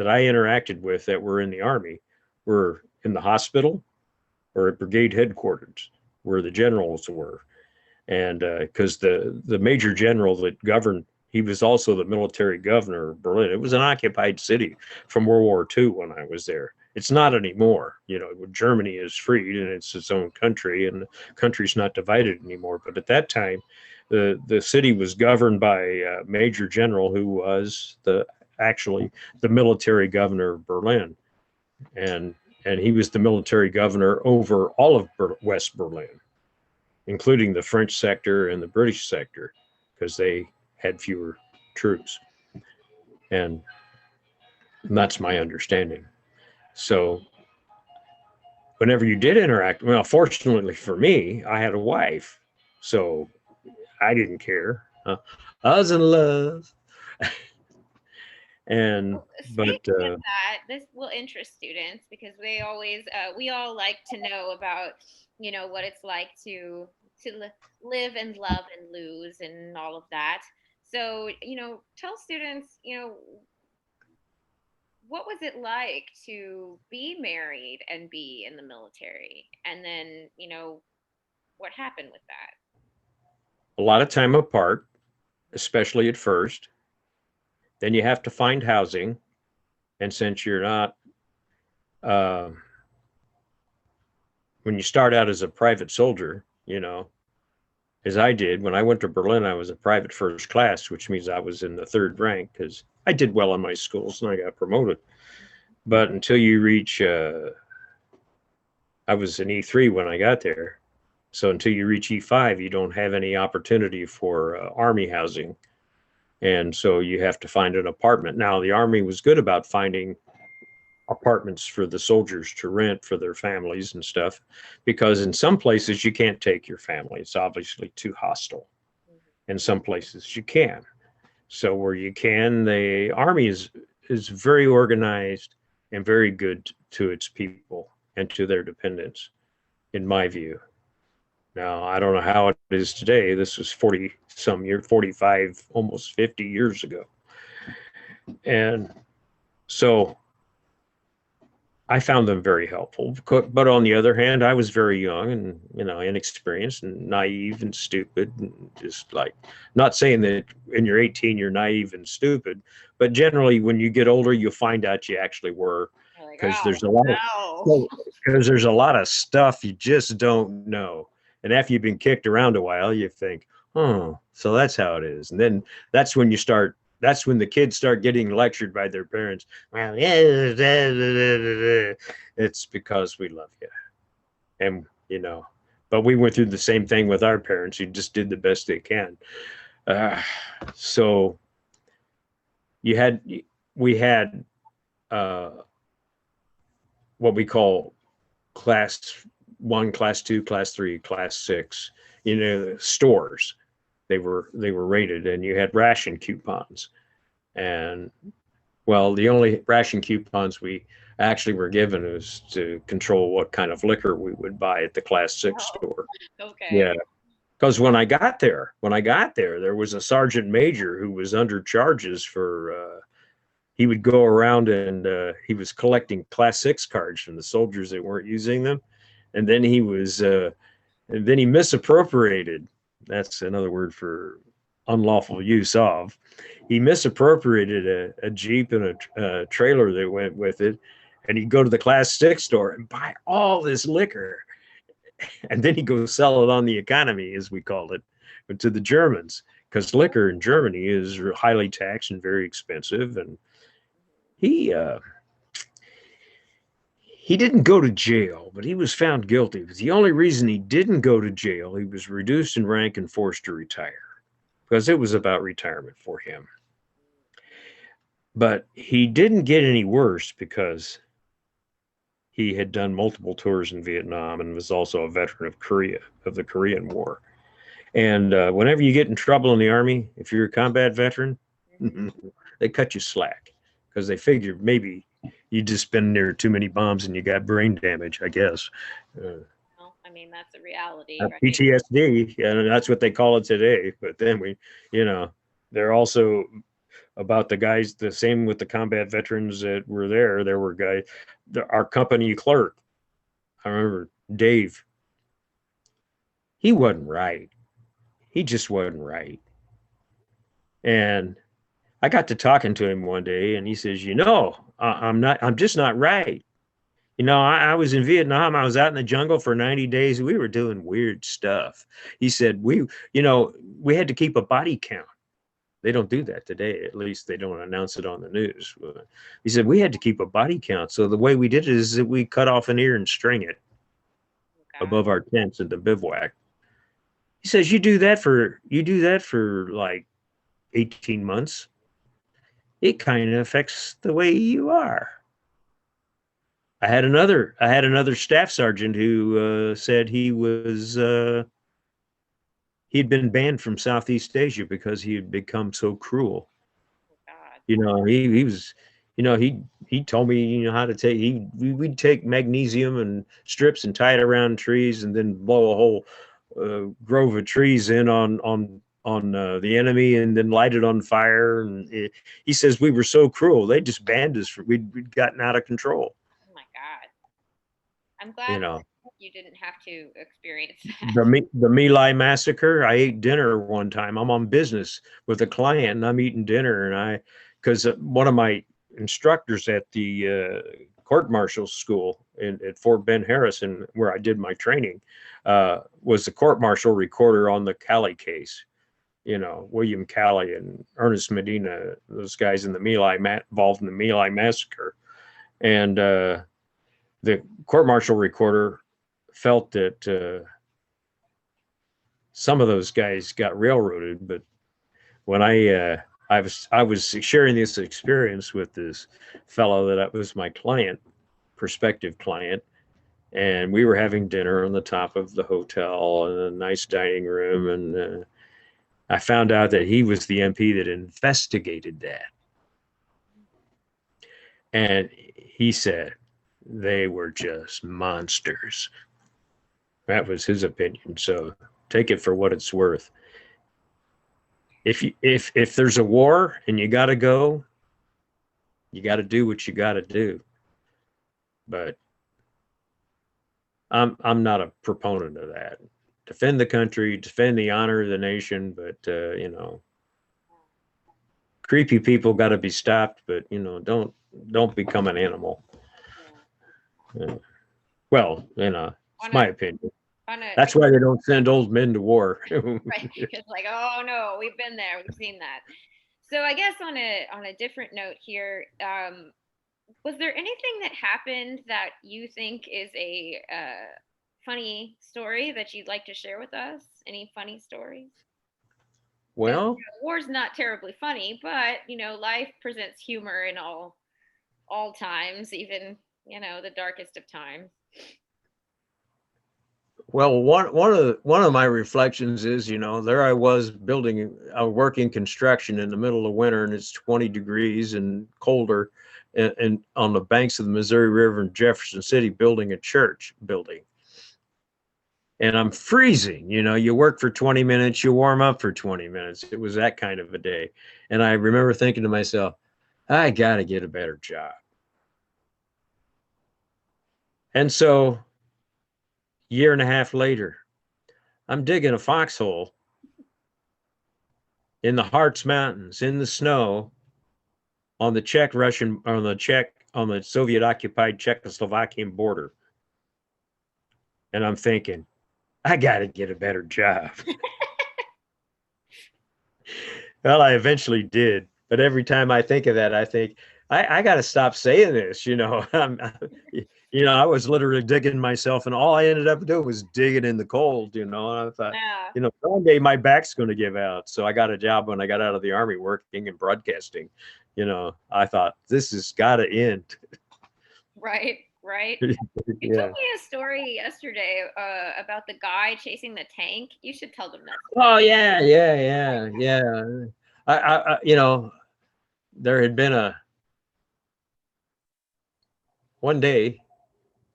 I interacted with that were in the Army were in the hospital or at brigade headquarters where the generals were. And because the major general that governed, he was also the military governor of Berlin. It was an occupied city from World War II when I was there. It's not anymore. You know, Germany is freed and it's its own country, and the country's not divided anymore. But at that time, the city was governed by a major general who was actually the military governor of Berlin, and he was the military governor over all of West Berlin, including the French sector and the British sector, because they had fewer troops. And that's my understanding. So whenever you did interact, well, fortunately for me, I had a wife. So I didn't care. I was in love. And, Well, but, speaking of that, this will interest students because we all like to know about, what it's like to live and love and lose and all of that. So, tell students, what was it like to be married and be in the military? And then, what happened with that? a lot of time apart, especially at first. Then you have to find housing. And since you're not, uh, when you start out as a private soldier, as I did when I went to Berlin, I was a private first class, which means I was in the third rank because I did well in my schools and I got promoted. But until you reach, I was an E3 when I got there. So until you reach E5, you don't have any opportunity for Army housing. And so you have to find an apartment. Now, the Army was good about finding apartments for the soldiers to rent for their families and stuff, because in some places you can't take your family. It's obviously too hostile. In some places you can. So where you can, the Army is very organized and very good to its people and to their dependents, in my view. Now, I don't know how it is today. This was 40 some year, 45, almost 50 years ago. And so I found them very helpful. But on the other hand, I was very young and, inexperienced and naive and stupid, and just like, not saying that when you're 18, you're naive and stupid, but generally when you get older, you'll find out you actually were, You're like, because oh, there's a lot of, no. because there's a lot of stuff you just don't know. And after you've been kicked around a while, you think, oh, so that's how it is. And then that's when the kids start getting lectured by their parents. Well, yeah, it's because we love you. And, but we went through the same thing with our parents who just did the best they can. So we had uh, what we call class 1, class 2, class 3, class 6, stores. They were rated, and you had ration coupons. And well, the only ration coupons we actually were given was to control what kind of liquor we would buy at the class 6 Oh, store. okay. Yeah. Because when I got there, there was a sergeant major who was under charges for, he would go around and he was collecting class 6 cards from the soldiers that weren't using them. And then he misappropriated. That's another word for unlawful use of. He misappropriated a Jeep and a trailer that went with it, and he'd go to the class 6 store and buy all this liquor, and then he'd go sell it on the economy, as we called it, to the Germans, because liquor in Germany is highly taxed and very expensive. And he uh, he didn't go to jail, but he was found guilty. But the only reason he didn't go to jail, he was reduced in rank and forced to retire, because it was about retirement for him. But he didn't get any worse because he had done multiple tours in Vietnam and was also a veteran of the Korean War. And whenever you get in trouble in the Army, if you're a combat veteran, they cut you slack, because they figured maybe you just been near too many bombs and you got brain damage, I guess. Well, I mean, that's a reality, right? PTSD, and that's what they call it today. But then they're also about the guys, the same with the combat veterans that were there. There were guys, our company clerk, I remember Dave, he wasn't right. He just wasn't right. And I got to talking to him one day, and he says, I'm just not right. I was in Vietnam. I was out in the jungle for 90 days. We were doing weird stuff. He said, we had to keep a body count. They don't do that today. At least they don't announce it on the news. He said, we had to keep a body count. So the way we did it is that we cut off an ear and string it God. above our tents in the bivouac. He says, you do that for like 18 months. It kind of affects the way you are. I had another staff sergeant who said he'd been banned from Southeast Asia because he had become so cruel. Oh, God. He was, he told me how to take we'd take magnesium and strips and tie it around trees and then blow a whole grove of trees in on the enemy and then light it on fire. And he says we were so cruel. They just banned us. We'd gotten out of control. Oh my God. I'm You glad know, you didn't have to experience that. the My Lai massacre. I ate dinner one time. I'm on business with a client, and I'm eating dinner, because one of my instructors at the court martial school at Fort Ben Harrison, where I did my training, was the court martial recorder on the Cali case. William Cali and Ernest Medina, those guys in the involved in the My Lai massacre, and the court martial recorder felt that some of those guys got railroaded. But when I was sharing this experience with this fellow that was my client, prospective client, and we were having dinner on the top of the hotel in a nice dining room, and I found out that he was the MP that investigated that, and he said they were just monsters. That was his opinion. So take it for what it's worth. If there's a war and you got to go, you got to do what you got to do. But I'm not a proponent of that. Defend the country, defend the honor of the nation, but creepy people got to be stopped. But don't become an animal. Well, it's my opinion. That's why they don't send old men to war. Right. It's like, oh no, we've been there, we've seen that. So I guess on a different note here, was there anything that happened that you think is a funny story that you'd like to share with us? Any funny stories? Well, War's not terribly funny, but life presents humor in all times, even the darkest of times. well, one of my reflections is, there I was working construction in the middle of winter, and it's 20 degrees and colder, and on the banks of the Missouri River in Jefferson City, building a church building. And I'm freezing. You work for 20 minutes, you warm up for 20 minutes. It was that kind of a day. And I remember thinking to myself, I got to get a better job. And so, year and a half later, I'm digging a foxhole in the Harz Mountains in the snow on the Soviet occupied Czechoslovakian border. And I'm thinking, I got to get a better job. Well, I eventually did. But every time I think of that, I think, I got to stop saying this. I was literally digging myself, and all I ended up doing was digging in the cold. And I thought, Yeah. someday my back's going to give out. So I got a job when I got out of the Army working in broadcasting. I thought, this has got to end. Right. You Yeah. told me a story yesterday about the guy chasing the tank. You should tell them that. Oh yeah. There had been one day,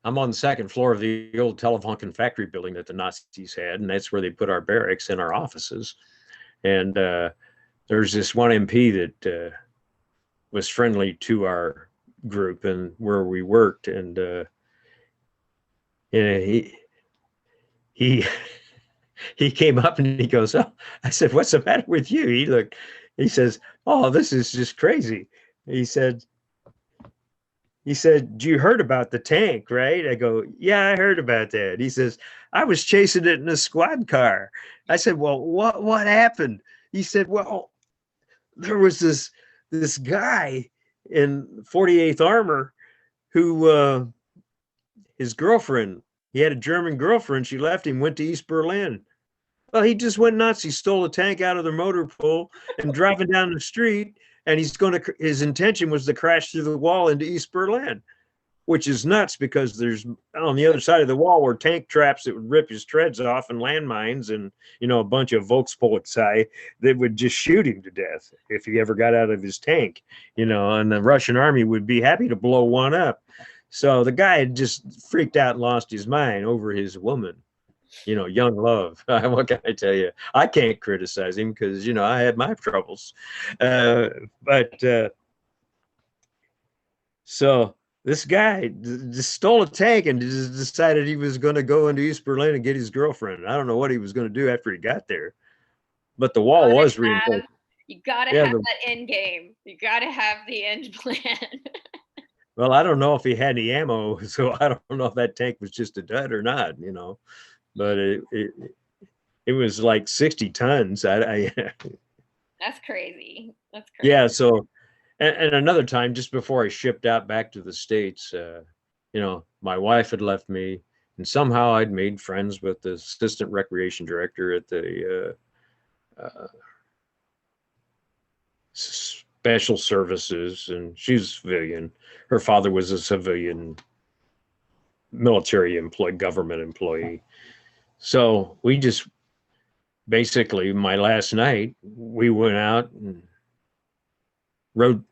I'm on the second floor of the old Telefunken factory building that the Nazis had, and that's where they put our barracks and our offices. And there's this one MP that was friendly to our group and where we worked, and he he came up and he goes, "Oh," I said, "What's the matter with you?" He says, "Oh, this is just crazy." He said, "You heard about the tank, right?" I go, "Yeah, I heard about that." He says, "I was chasing it in a squad car." I said, "Well, what happened?" He said, "Well, there was this guy in 48th Armor who his girlfriend, he had a German girlfriend. She left him, went to East Berlin. Well, he just went nuts. He stole a tank out of the motor pool and driving down the street. And his intention was to crash through the wall into East Berlin, which is nuts because there's on the other side of the wall were tank traps that would rip his treads off and landmines and, a bunch of Volkspolizei that would just shoot him to death if he ever got out of his tank, and the Russian army would be happy to blow one up. So the guy had just freaked out and lost his mind over his woman, young love. What can I tell you? I can't criticize him because, I had my troubles. But so this guy just stole a tank and just decided he was going to go into East Berlin and get his girlfriend. I don't know what he was going to do after he got there, but the wall was reinforced. You gotta Yeah, have that end game. You gotta have the end plan. well, I don't know if he had any ammo, so I don't know if that tank was just a dud or not, but it was like 60 tons. That's crazy. That's crazy. Yeah. So, and another time, just before I shipped out back to the States, my wife had left me, and somehow I'd made friends with the assistant recreation director at the special services, and she's civilian. Her father was a civilian military employee, government employee. So we just basically, my last night, we went out and rode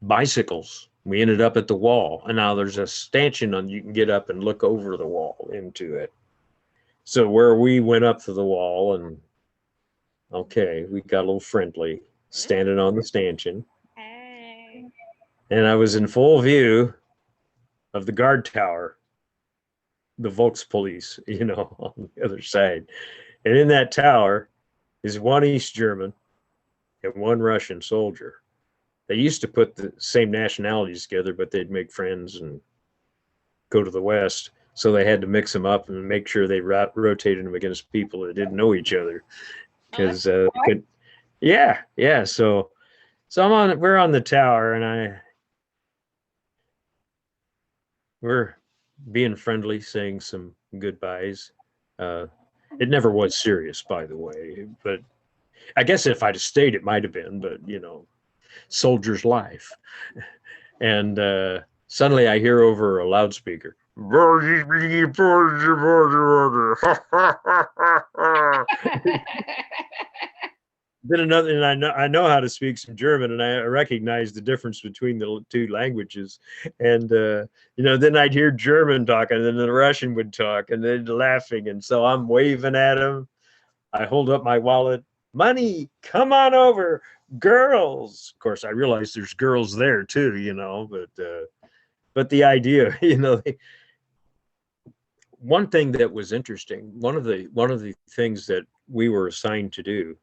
bicycles. We ended up at the wall, and now there's a stanchion on you can get up and look over the wall into it. So where we went up to the wall, and okay, we got a little friendly standing on the stanchion. Hey. And I was in full view of the guard tower, the Volkspolice, on the other side. And in that tower is one East German and one Russian soldier. They used to put the same nationalities together, but they'd make friends and go to the West. So they had to mix them up and make sure they rotated them against people that didn't know each other. Because, yeah. So we're on the tower, and we're being friendly, saying some goodbyes. It never was serious, by the way, but I guess if I'd have stayed, it might have been, but soldier's life. And suddenly I hear over a loudspeaker, then another, and I know how to speak some German, and I recognize the difference between the two languages. And then I'd hear German talking, and then the Russian would talk, and then laughing, and so I'm waving at him. I hold up my wallet. Money, come on over. Girls. Of course, I realize there's girls there too, but the idea, one thing that was interesting, one of the things that we were assigned to do,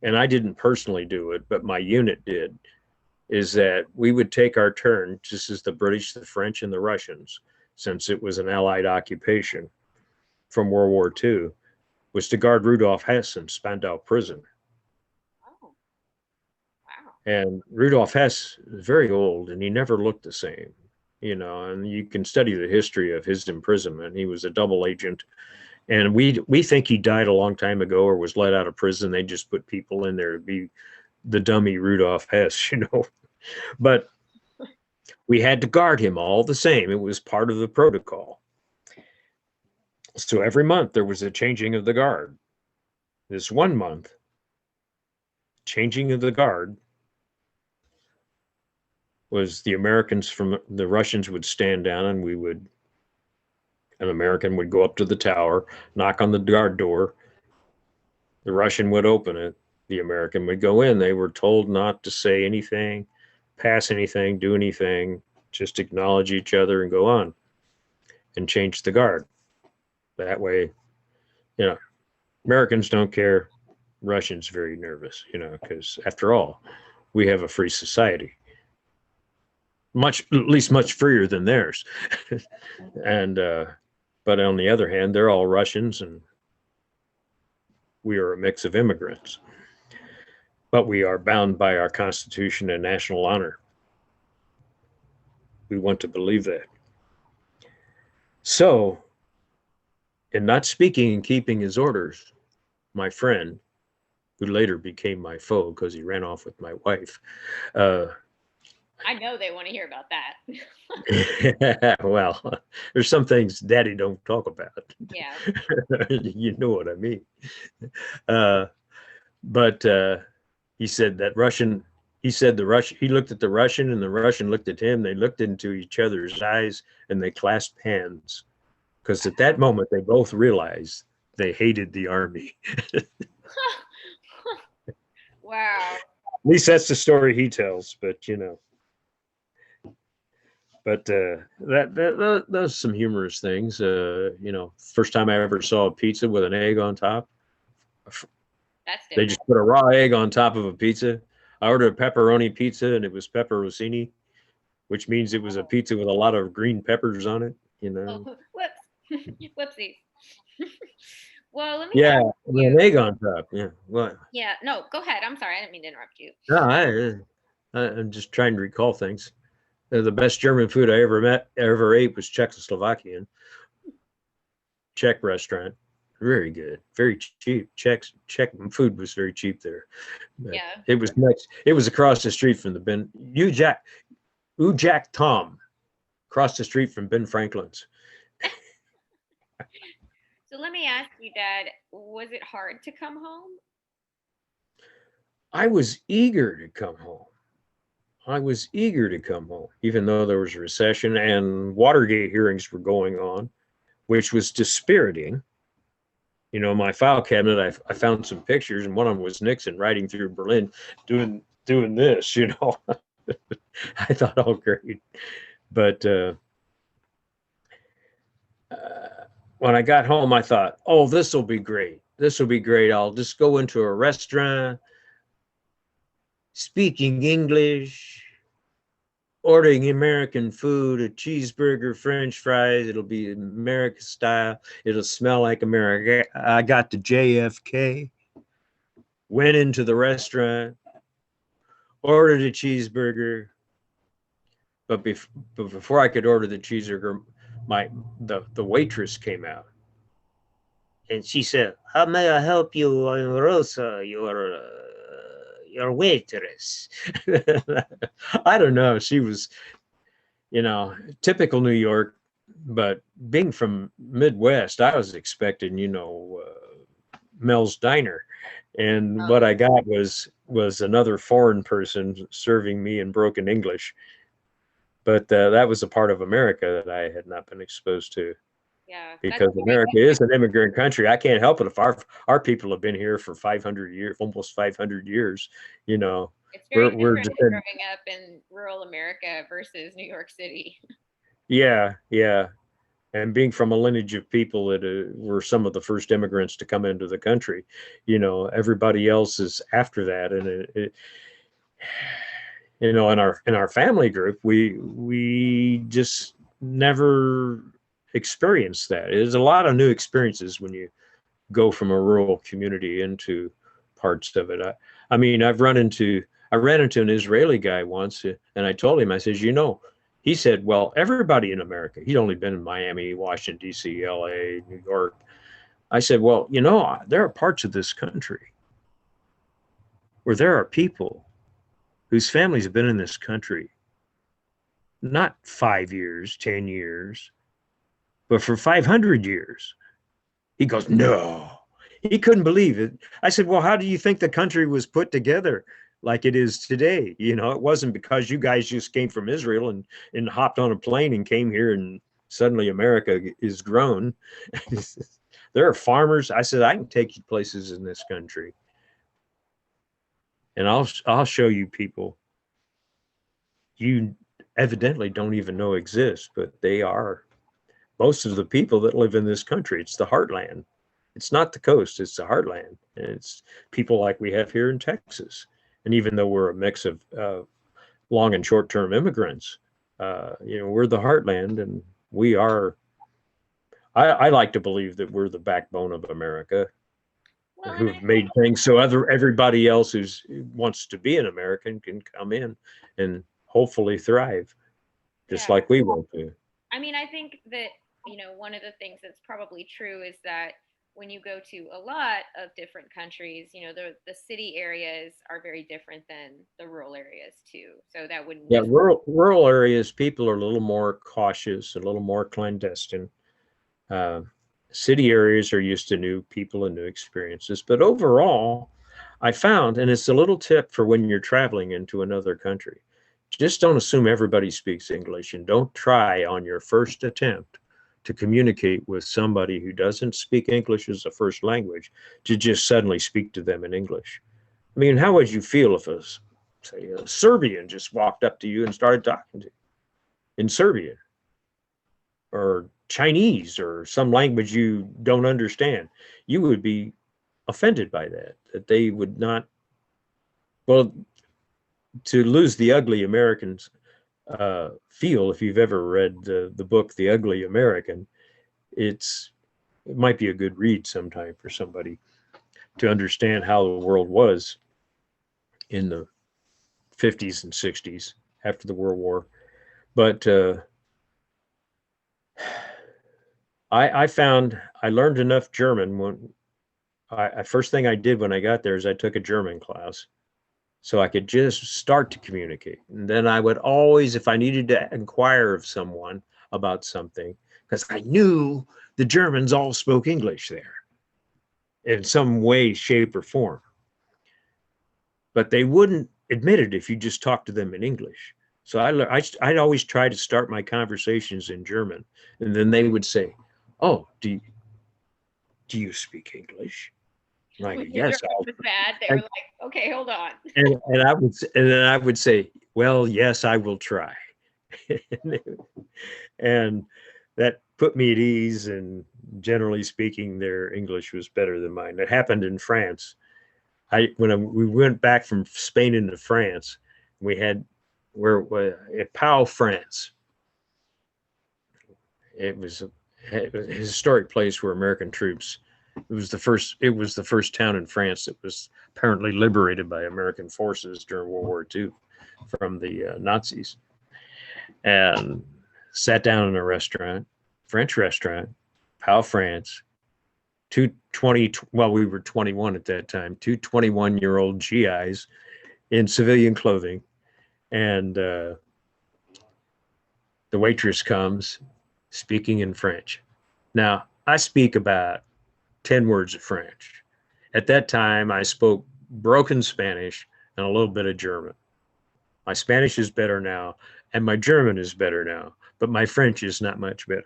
and I didn't personally do it, but my unit did, is that we would take our turn, just as the British, the French, and the Russians, since it was an Allied occupation from World War II, was to guard Rudolf Hess in Spandau prison. Oh, wow. And Rudolf Hess is very old, and he never looked the same, and you can study the history of his imprisonment. He was a double agent. And we think he died a long time ago or was let out of prison. They just put people in there to be the dummy Rudolf Hess, But we had to guard him all the same. It was part of the protocol. So every month there was a changing of the guard. This one month, changing of the guard was the Americans from the Russians would stand down, and an American would go up to the tower, knock on the guard door. The Russian would open it. The American would go in. They were told not to say anything, pass anything, do anything, just acknowledge each other and go on and change the guard. That way, Americans don't care. Russians very nervous, because after all, we have a free society, at least much freer than theirs. And but on the other hand, they're all Russians, and we are a mix of immigrants. But we are bound by our Constitution and national honor. We want to believe that. So, in not speaking and keeping his orders, my friend, who later became my foe because he ran off with my wife. I know they want to hear about that. Well, there's some things Daddy don't talk about. Yeah. You know what I mean. But he said that Russian. He said the Russian. He looked at the Russian, and the Russian looked at him. They looked into each other's eyes, and they clasped hands, because at that moment they both realized they hated the army. Wow. At least that's the story he tells. But But those some humorous things. First time I ever saw a pizza with an egg on top. That's They different. just put a raw egg on top of a pizza. I ordered a pepperoni pizza, and it was pepperoncini, which means it was a pizza with a lot of green peppers on it. Oh, whoops. Whoopsies. Well, let me Yeah, ask with you. an egg on top. Yeah, what? Yeah, no, go ahead. I'm sorry. I didn't mean to interrupt you. No, I'm just trying to recall things. The best German food I ever ate was Czechoslovakian. Czech restaurant. Very good, very cheap. Czech food was very cheap there. But Yeah. it was next. It was across the street from the Ben Ujak Tom, across the street from Ben Franklin's. So let me ask you, Dad, was it hard to come home? I was eager to come home. I was eager to come home, even though there was a recession and Watergate hearings were going on, which was dispiriting. My file cabinet, I found some pictures, and one of them was Nixon riding through Berlin doing this. I thought, oh, great. But when I got home, I thought, oh, this will be great. This will be great. I'll just go into a restaurant, speaking English, ordering American food, a cheeseburger, French fries. It'll be American style. It'll smell like America. I got to JFK, went into the restaurant, ordered a cheeseburger. But before I could order the cheeseburger, the waitress came out, and she said, "How may I help you, Rosa? Your waitress." I don't know. She was, typical New York, but being from Midwest, I was expecting, Mel's Diner, and what I got was another foreign person serving me in broken English. But that was a part of America that I had not been exposed to, Yeah, that's because very America is an immigrant country. I can't help it if our people have been here for 500 years, almost 500 years. it's very We're different dependent. growing up in rural America versus New York City. Yeah, yeah. And being from a lineage of people that were some of the first immigrants to come into the country, everybody else is after that, and in our family group, we just never experienced that. There's a lot of new experiences when you go from a rural community into parts of it. I mean, I ran into an Israeli guy once, and I told him, I says, he said, well, everybody in America, he'd only been in Miami, Washington, D.C., L.A., New York. I said, well, there are parts of this country where there are people whose families have been in this country not 5 years, 10 years, but for 500 years. He goes, no. He couldn't believe it. I said, well, how do you think the country was put together like it is today? It wasn't because you guys just came from Israel and hopped on a plane and came here and suddenly America is grown. There are farmers. I said, I can take you places in this country, and I'll show you people you evidently don't even know exist, but they are most of the people that live in this country. It's the heartland. It's not the coast, it's the heartland. And it's people like we have here in Texas. And even though we're a mix of long and short term immigrants, we're the heartland, and we are. I like to believe that we're the backbone of America, Well, and I who've made things so everybody else who wants to be an American can come in and hopefully thrive, just yeah, like we want to. I mean, I think that, one of the things that's probably true is that when you go to a lot of different countries, the city areas are very different than the rural areas too. So that wouldn't Yeah, necessarily. rural areas, people are a little more cautious, a little more clandestine. Uh, City areas are used to new people and new experiences. But overall, I found, and it's a little tip for when you're traveling into another country, just don't assume everybody speaks English, and don't try on your first attempt to communicate with somebody who doesn't speak English as a first language to just suddenly speak to them in English. I mean, how would you feel if say, a Serbian just walked up to you and started talking to you in Serbian, or Chinese, or some language you don't understand? You would be offended by that they would not, well, to lose the ugly Americans feel, if you've ever read the book The Ugly American, it might be a good read sometime for somebody to understand how the world was in the 50s and 60s after the World War. But I found I learned enough German when first thing I did when I got there is I took a German class so I could just start to communicate. And then I would always, if I needed to inquire of someone about something, because I knew the Germans all spoke English there in some way, shape, or form, but they wouldn't admit it if you just talked to them in English. So I'd always try to start my conversations in German, and then they would say, "Oh, do you speak English?" And I go, When your "Yes." German was bad, they were like, okay, hold on. And then I would say, "Well, yes, I will try." And that put me at ease. And generally speaking, their English was better than mine. It happened in France. We went back from Spain into France, we had we're at Pau, France. It was a historic place where American troops. It was the first. It was the first town in France that was apparently liberated by American forces during World War II from the Nazis. And sat down in a restaurant, French restaurant, Pau, France. Well, we were 21 at that time. Two 21-year-old GIs in civilian clothing, and the waitress comes speaking in French. Now, I speak about 10 words of French. At that time, I spoke broken Spanish and a little bit of German. My Spanish is better now, and my German is better now, but my French is not much better.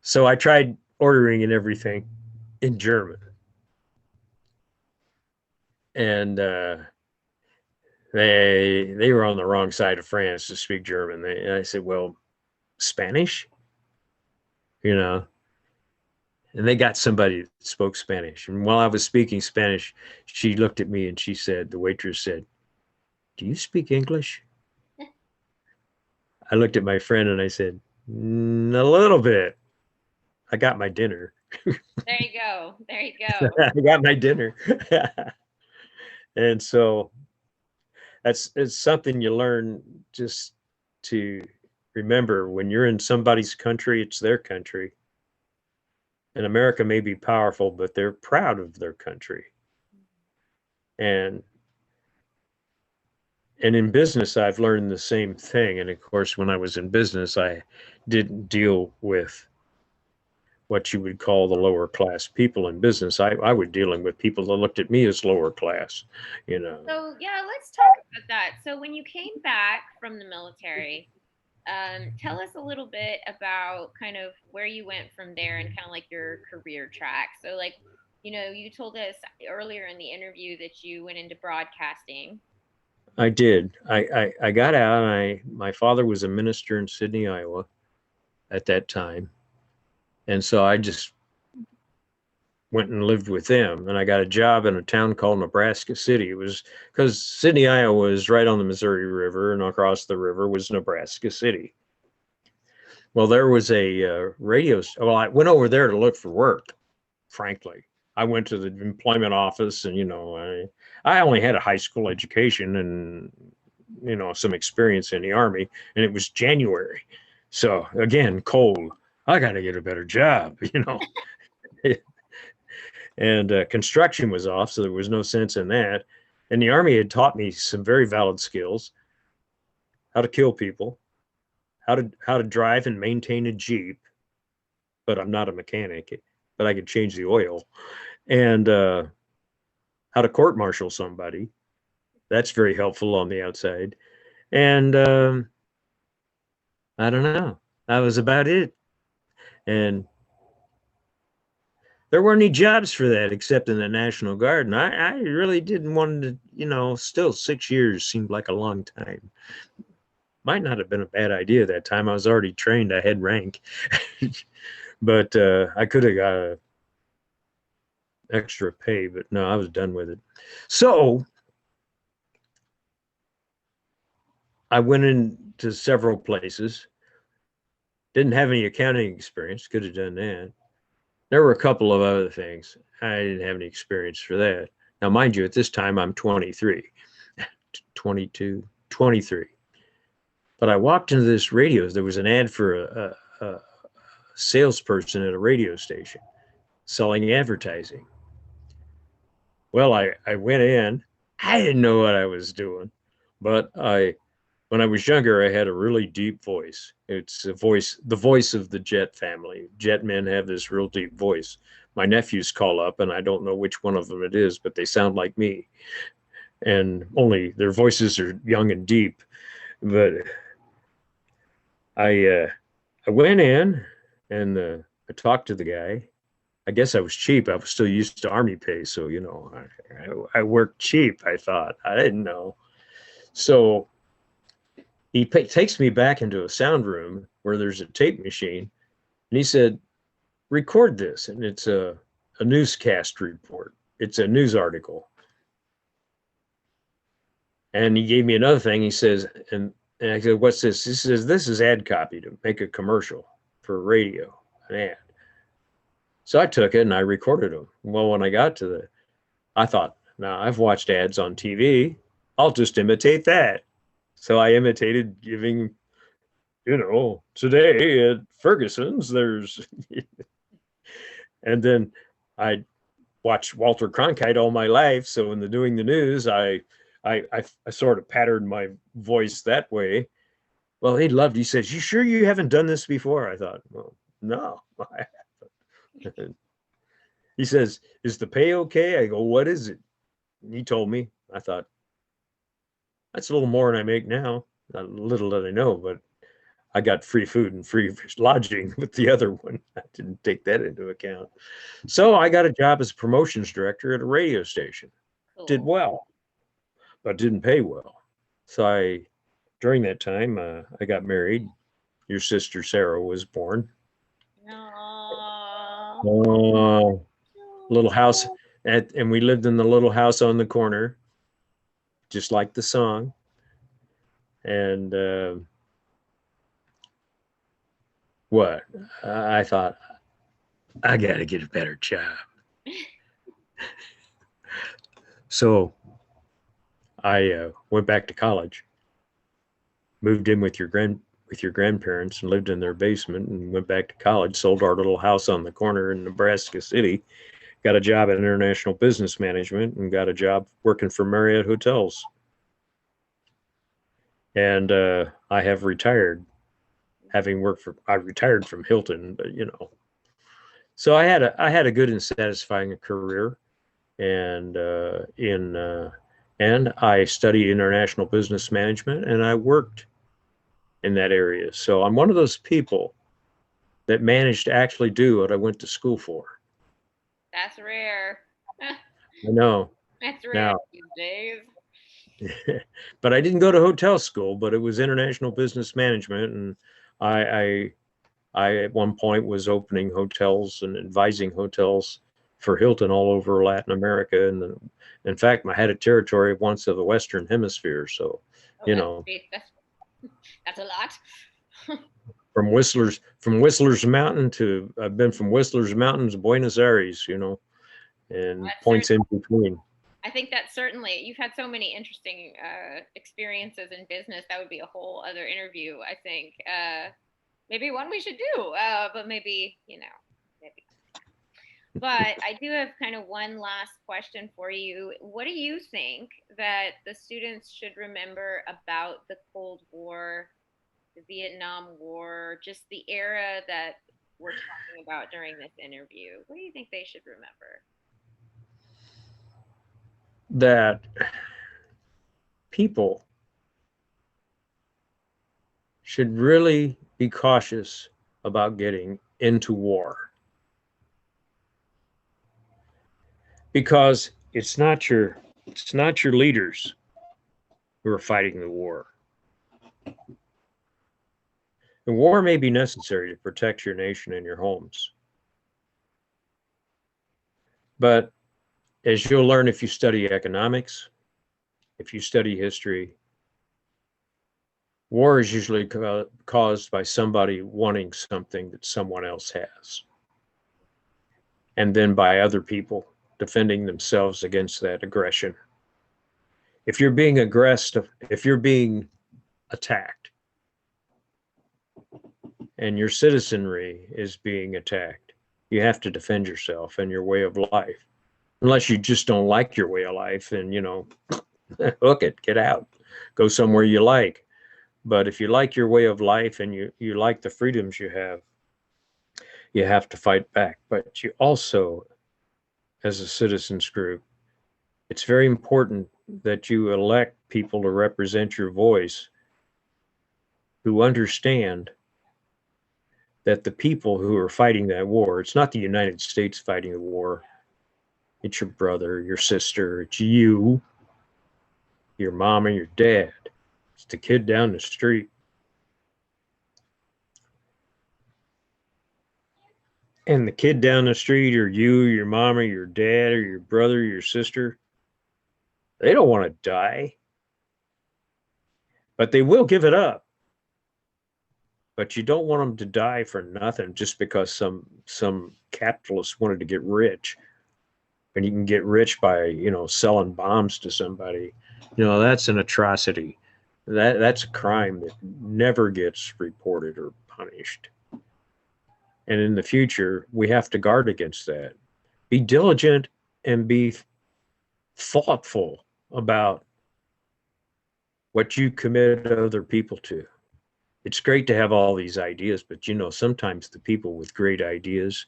So I tried ordering and everything in German. And they were on the wrong side of France to speak German. I said, well, Spanish, you know, and they got somebody that spoke Spanish. And while I was speaking Spanish, she looked at me and she said, the waitress said, "Do you speak English?" I looked at my friend and I said, a little bit. I got my dinner. There you go. There you go. I got my dinner. And so it's something you learn, just to remember when you're in somebody's country, it's their country. And America may be powerful, but they're proud of their country. And in business, I've learned the same thing. And of course, when I was in business, I didn't deal with what you would call the lower class people in business. I was dealing with people that looked at me as lower class, you know. So, yeah, let's talk about that. So, when you came back from the military, tell us a little bit about kind of where you went from there and kind of like your career track. So, like, you told us earlier in the interview that you went into broadcasting. I did. I got out. My father was a minister in Sydney, Iowa at that time. And so I just went and lived with them, and I got a job in a town called Nebraska City. It was because Sidney, Iowa is right on the Missouri River, and across the river was Nebraska City. Well, there was a radio. Well, I went over there to look for work. Frankly, I went to the employment office, and I only had a high school education and some experience in the Army, and it was January, so again cold. I got to get a better job, and construction was off, so there was no sense in that. And the Army had taught me some very valid skills: how to kill people, how to drive and maintain a Jeep, but I'm not a mechanic, but I could change the oil, and how to court martial somebody. That's very helpful on the outside. And I don't know. That was about it. And there weren't any jobs for that except in the National Guard. And I really didn't want to, still 6 years seemed like a long time. Might not have been a bad idea that time. I was already trained. I had rank. But I could have got extra pay, but no, I was done with it. So I went into several places. Didn't have any accounting experience. Could have done that. There were a couple of other things. I didn't have any experience for that. Now, mind you, at this time, I'm 23, 22, 23. But I walked into this radio. There was an ad for a salesperson at a radio station selling advertising. Well, I went in. I didn't know what I was doing, but when I was younger, I had a really deep voice. It's the voice of the Jett family. Jett men have this real deep voice. My nephews call up, and I don't know which one of them it is, but they sound like me. And only their voices are young and deep. But I went in, and I talked to the guy. I guess I was cheap. I was still used to Army pay, so I worked cheap. I thought I didn't know. So he takes me back into a sound room where there's a tape machine, and he said, "Record this," and it's a newscast report. It's a news article. And he gave me another thing. He says, and I said, "What's this?" He says, "This is ad copy to make a commercial for radio, an ad." So I took it and I recorded them. Well, when I got to I thought, now I've watched ads on TV. I'll just imitate that. So I imitated giving, today at Ferguson's, there's, and then I watched Walter Cronkite all my life. So in doing the news, I sort of patterned my voice that way. Well, he loved it. He says, "You sure you haven't done this before?" I thought, well, no, I haven't. He says, "Is the pay okay?" I go, "What is it?" And he told me. I thought, that's a little more than I make now. Not little that I know, but I got free food and free lodging with the other one. I didn't take that into account. So I got a job as a promotions director at a radio station. Cool. Did well, but didn't pay well. So during that time, I got married. Your sister Sarah was born. Little house, and we lived in the little house on the corner, just like the song. And I thought, I got to get a better job. So I went back to college, moved in with your grandparents and lived in their basement, and went back to college, sold our little house on the corner in Nebraska City, got a job in international business management, and got a job working for Marriott Hotels. And I have retired, I retired from Hilton, but so I had a good and satisfying career, and and I studied international business management, and I worked in that area. So I'm one of those people that managed to actually do what I went to school for. That's rare. I know. That's rare these days. But I didn't go to hotel school, but it was international business management, and I at one point was opening hotels and advising hotels for Hilton all over Latin America. And in fact, I had a territory once of the Western Hemisphere. So, Oh, you that's know, great. That's a lot. from Whistler's Mountain to I've been from Whistler's Mountain to Buenos Aires, and That's points in between. I think that certainly you've had so many interesting experiences in business. That would be a whole other interview, I think. Maybe one we should do, but maybe, maybe. But I do have kind of one last question for you. What do you think that the students should remember about the Cold War, the Vietnam War, just the era that we're talking about during this interview? What do you think they should remember? That people should really be cautious about getting into war, because it's not your leaders who are fighting the war. The war may be necessary to protect your nation and your homes, but as you'll learn if you study economics, if you study history, war is usually caused by somebody wanting something that someone else has, and then by other people defending themselves against that aggression. If you're being aggressed, if you're being attacked, and your citizenry is being attacked, you have to defend yourself and your way of life. Unless you just don't like your way of life and, hook it, get out, go somewhere you like. But if you like your way of life and you like the freedoms you have to fight back. But you also, as a citizens group, it's very important that you elect people to represent your voice who understand that the people who are fighting that war, it's not the United States fighting the war. It's your brother, your sister, it's you, your mom, and your dad. It's the kid down the street. And the kid down the street, or you, your mom, or your dad, or your brother, or your sister, they don't want to die. But they will give it up. But you don't want them to die for nothing just because some capitalist wanted to get rich. And you can get rich by, selling bombs to somebody. That's an atrocity. That's a crime that never gets reported or punished. And in the future, we have to guard against that. Be diligent and be thoughtful about what you commit other people to. It's great to have all these ideas, but sometimes the people with great ideas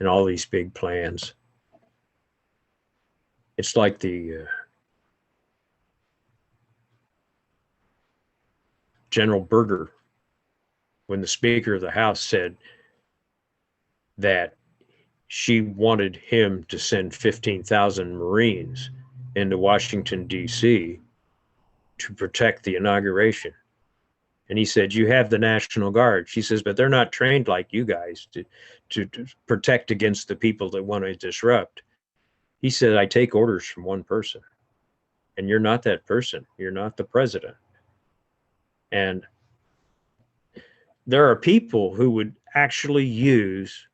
and all these big plans, it's like the General Berger, when the Speaker of the House said that she wanted him to send 15,000 Marines into Washington, D.C. to protect the inauguration. And he said, you have the National Guard. She says, but they're not trained like you guys to protect against the people that want to disrupt. He said, I take orders from one person, and you're not that person. You're not the president. And there are people who would actually use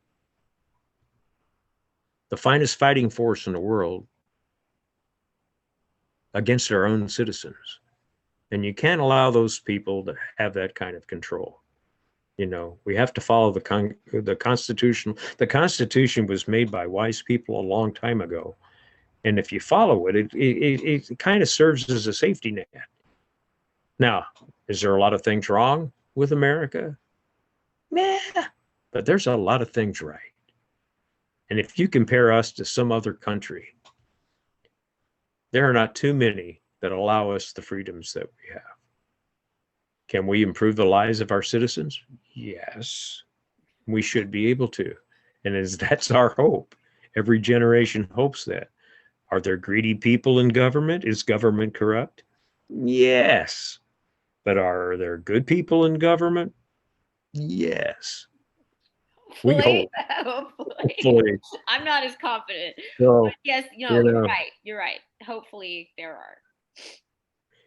the finest fighting force in the world against our own citizens. And you can't allow those people to have that kind of control. We have to follow the Constitution. The Constitution was made by wise people a long time ago. And if you follow it, it kind of serves as a safety net. Now, is there a lot of things wrong with America? Yeah, but there's a lot of things right. And if you compare us to some other country, there are not too many that allow us the freedoms that we have. Can we improve the lives of our citizens? Yes, we should be able to. And that's our hope. Every generation hopes that. Are there greedy people in government? Is government corrupt? Yes. But are there good people in government? Yes. We Hopefully, hope, hopefully. hopefully. I'm not as confident. But So, yes, you you're know, right. You're right. Hopefully there are.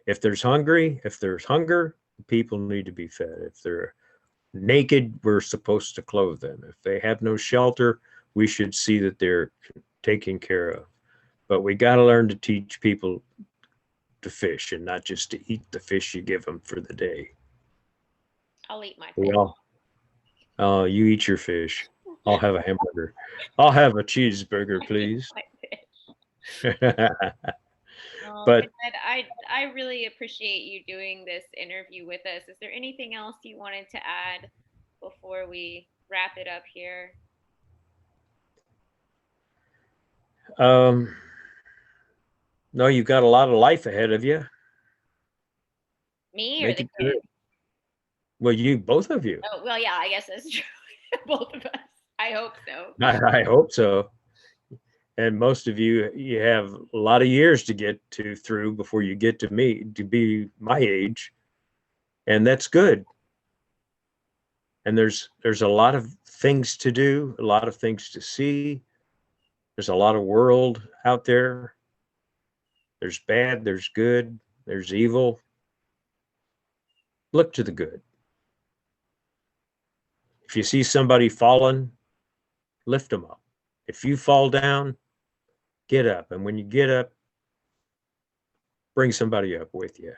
if there's hunger, people need to be fed. If they're naked, we're supposed to clothe them. If they have no shelter, we should see that they're taken care of. But we got to learn to teach people to fish and not just to eat the fish you give them for the day. I'll eat my fish. Well, you eat your fish. I'll have a hamburger. I'll have a cheeseburger, Eat please. my fish. But Ed, I really appreciate you doing this interview with us. Is there anything else you wanted to add before we wrap it up here? um, no, you've got a lot of life ahead of you. Me or Make the it good. kids? Well, you, both of you. Oh, well, yeah, I guess that's true. Both of us. I hope so. I hope so. And most of you, you have a lot of years to get to through before you get to me to be my age, and that's good. And there's a lot of things to do, a lot of things to see. There's a lot of world out there. There's bad, there's good, there's evil. Look to the good. If you see somebody falling, lift them up. If you fall down, get up. And when you get up, bring somebody up with you.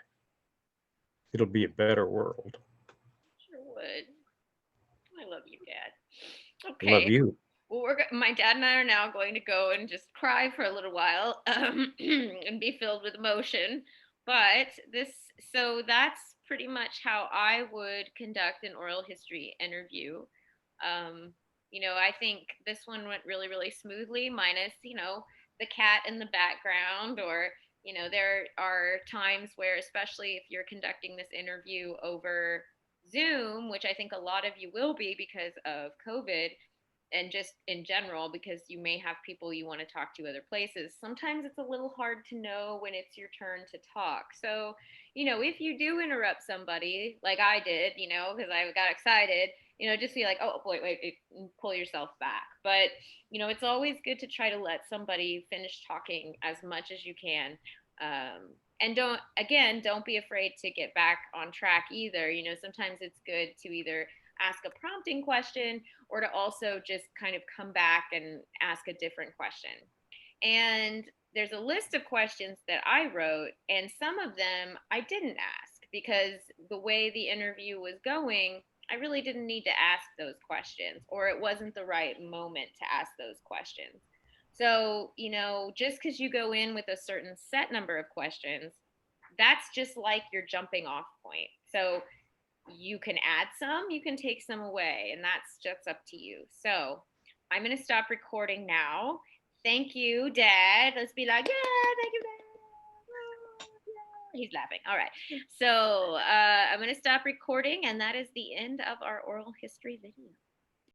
It'll be a better world. Sure would. I love you, Dad. Love Okay. you. Well, my dad and I are now going to go and just cry for a little while and be filled with emotion. But so that's pretty much how I would conduct an oral history interview. Um, I think this one went really, really smoothly, minus, the cat in the background, or, there are times where, especially if you're conducting this interview over Zoom, which I think a lot of you will be because of COVID, and just in general, because you may have people you want to talk to other places, sometimes it's a little hard to know when it's your turn to talk. So, if you do interrupt somebody like I did, because I got excited, just be like, oh, wait, pull yourself back. But, it's always good to try to let somebody finish talking as much as you can. And don't be afraid to get back on track either. Sometimes it's good to either ask a prompting question or to also just kind of come back and ask a different question. And there's a list of questions that I wrote, and some of them I didn't ask because the way the interview was going, I really didn't need to ask those questions, or it wasn't the right moment to ask those questions. So, just because you go in with a certain set number of questions, that's just like your jumping off point. So, you can add some, you can take some away, and that's just up to you. So I'm going to stop recording now. Thank you, Dad. Let's be like, yeah, thank you, Dad. He's laughing. All right. So I'm going to stop recording, and that is the end of our oral history video.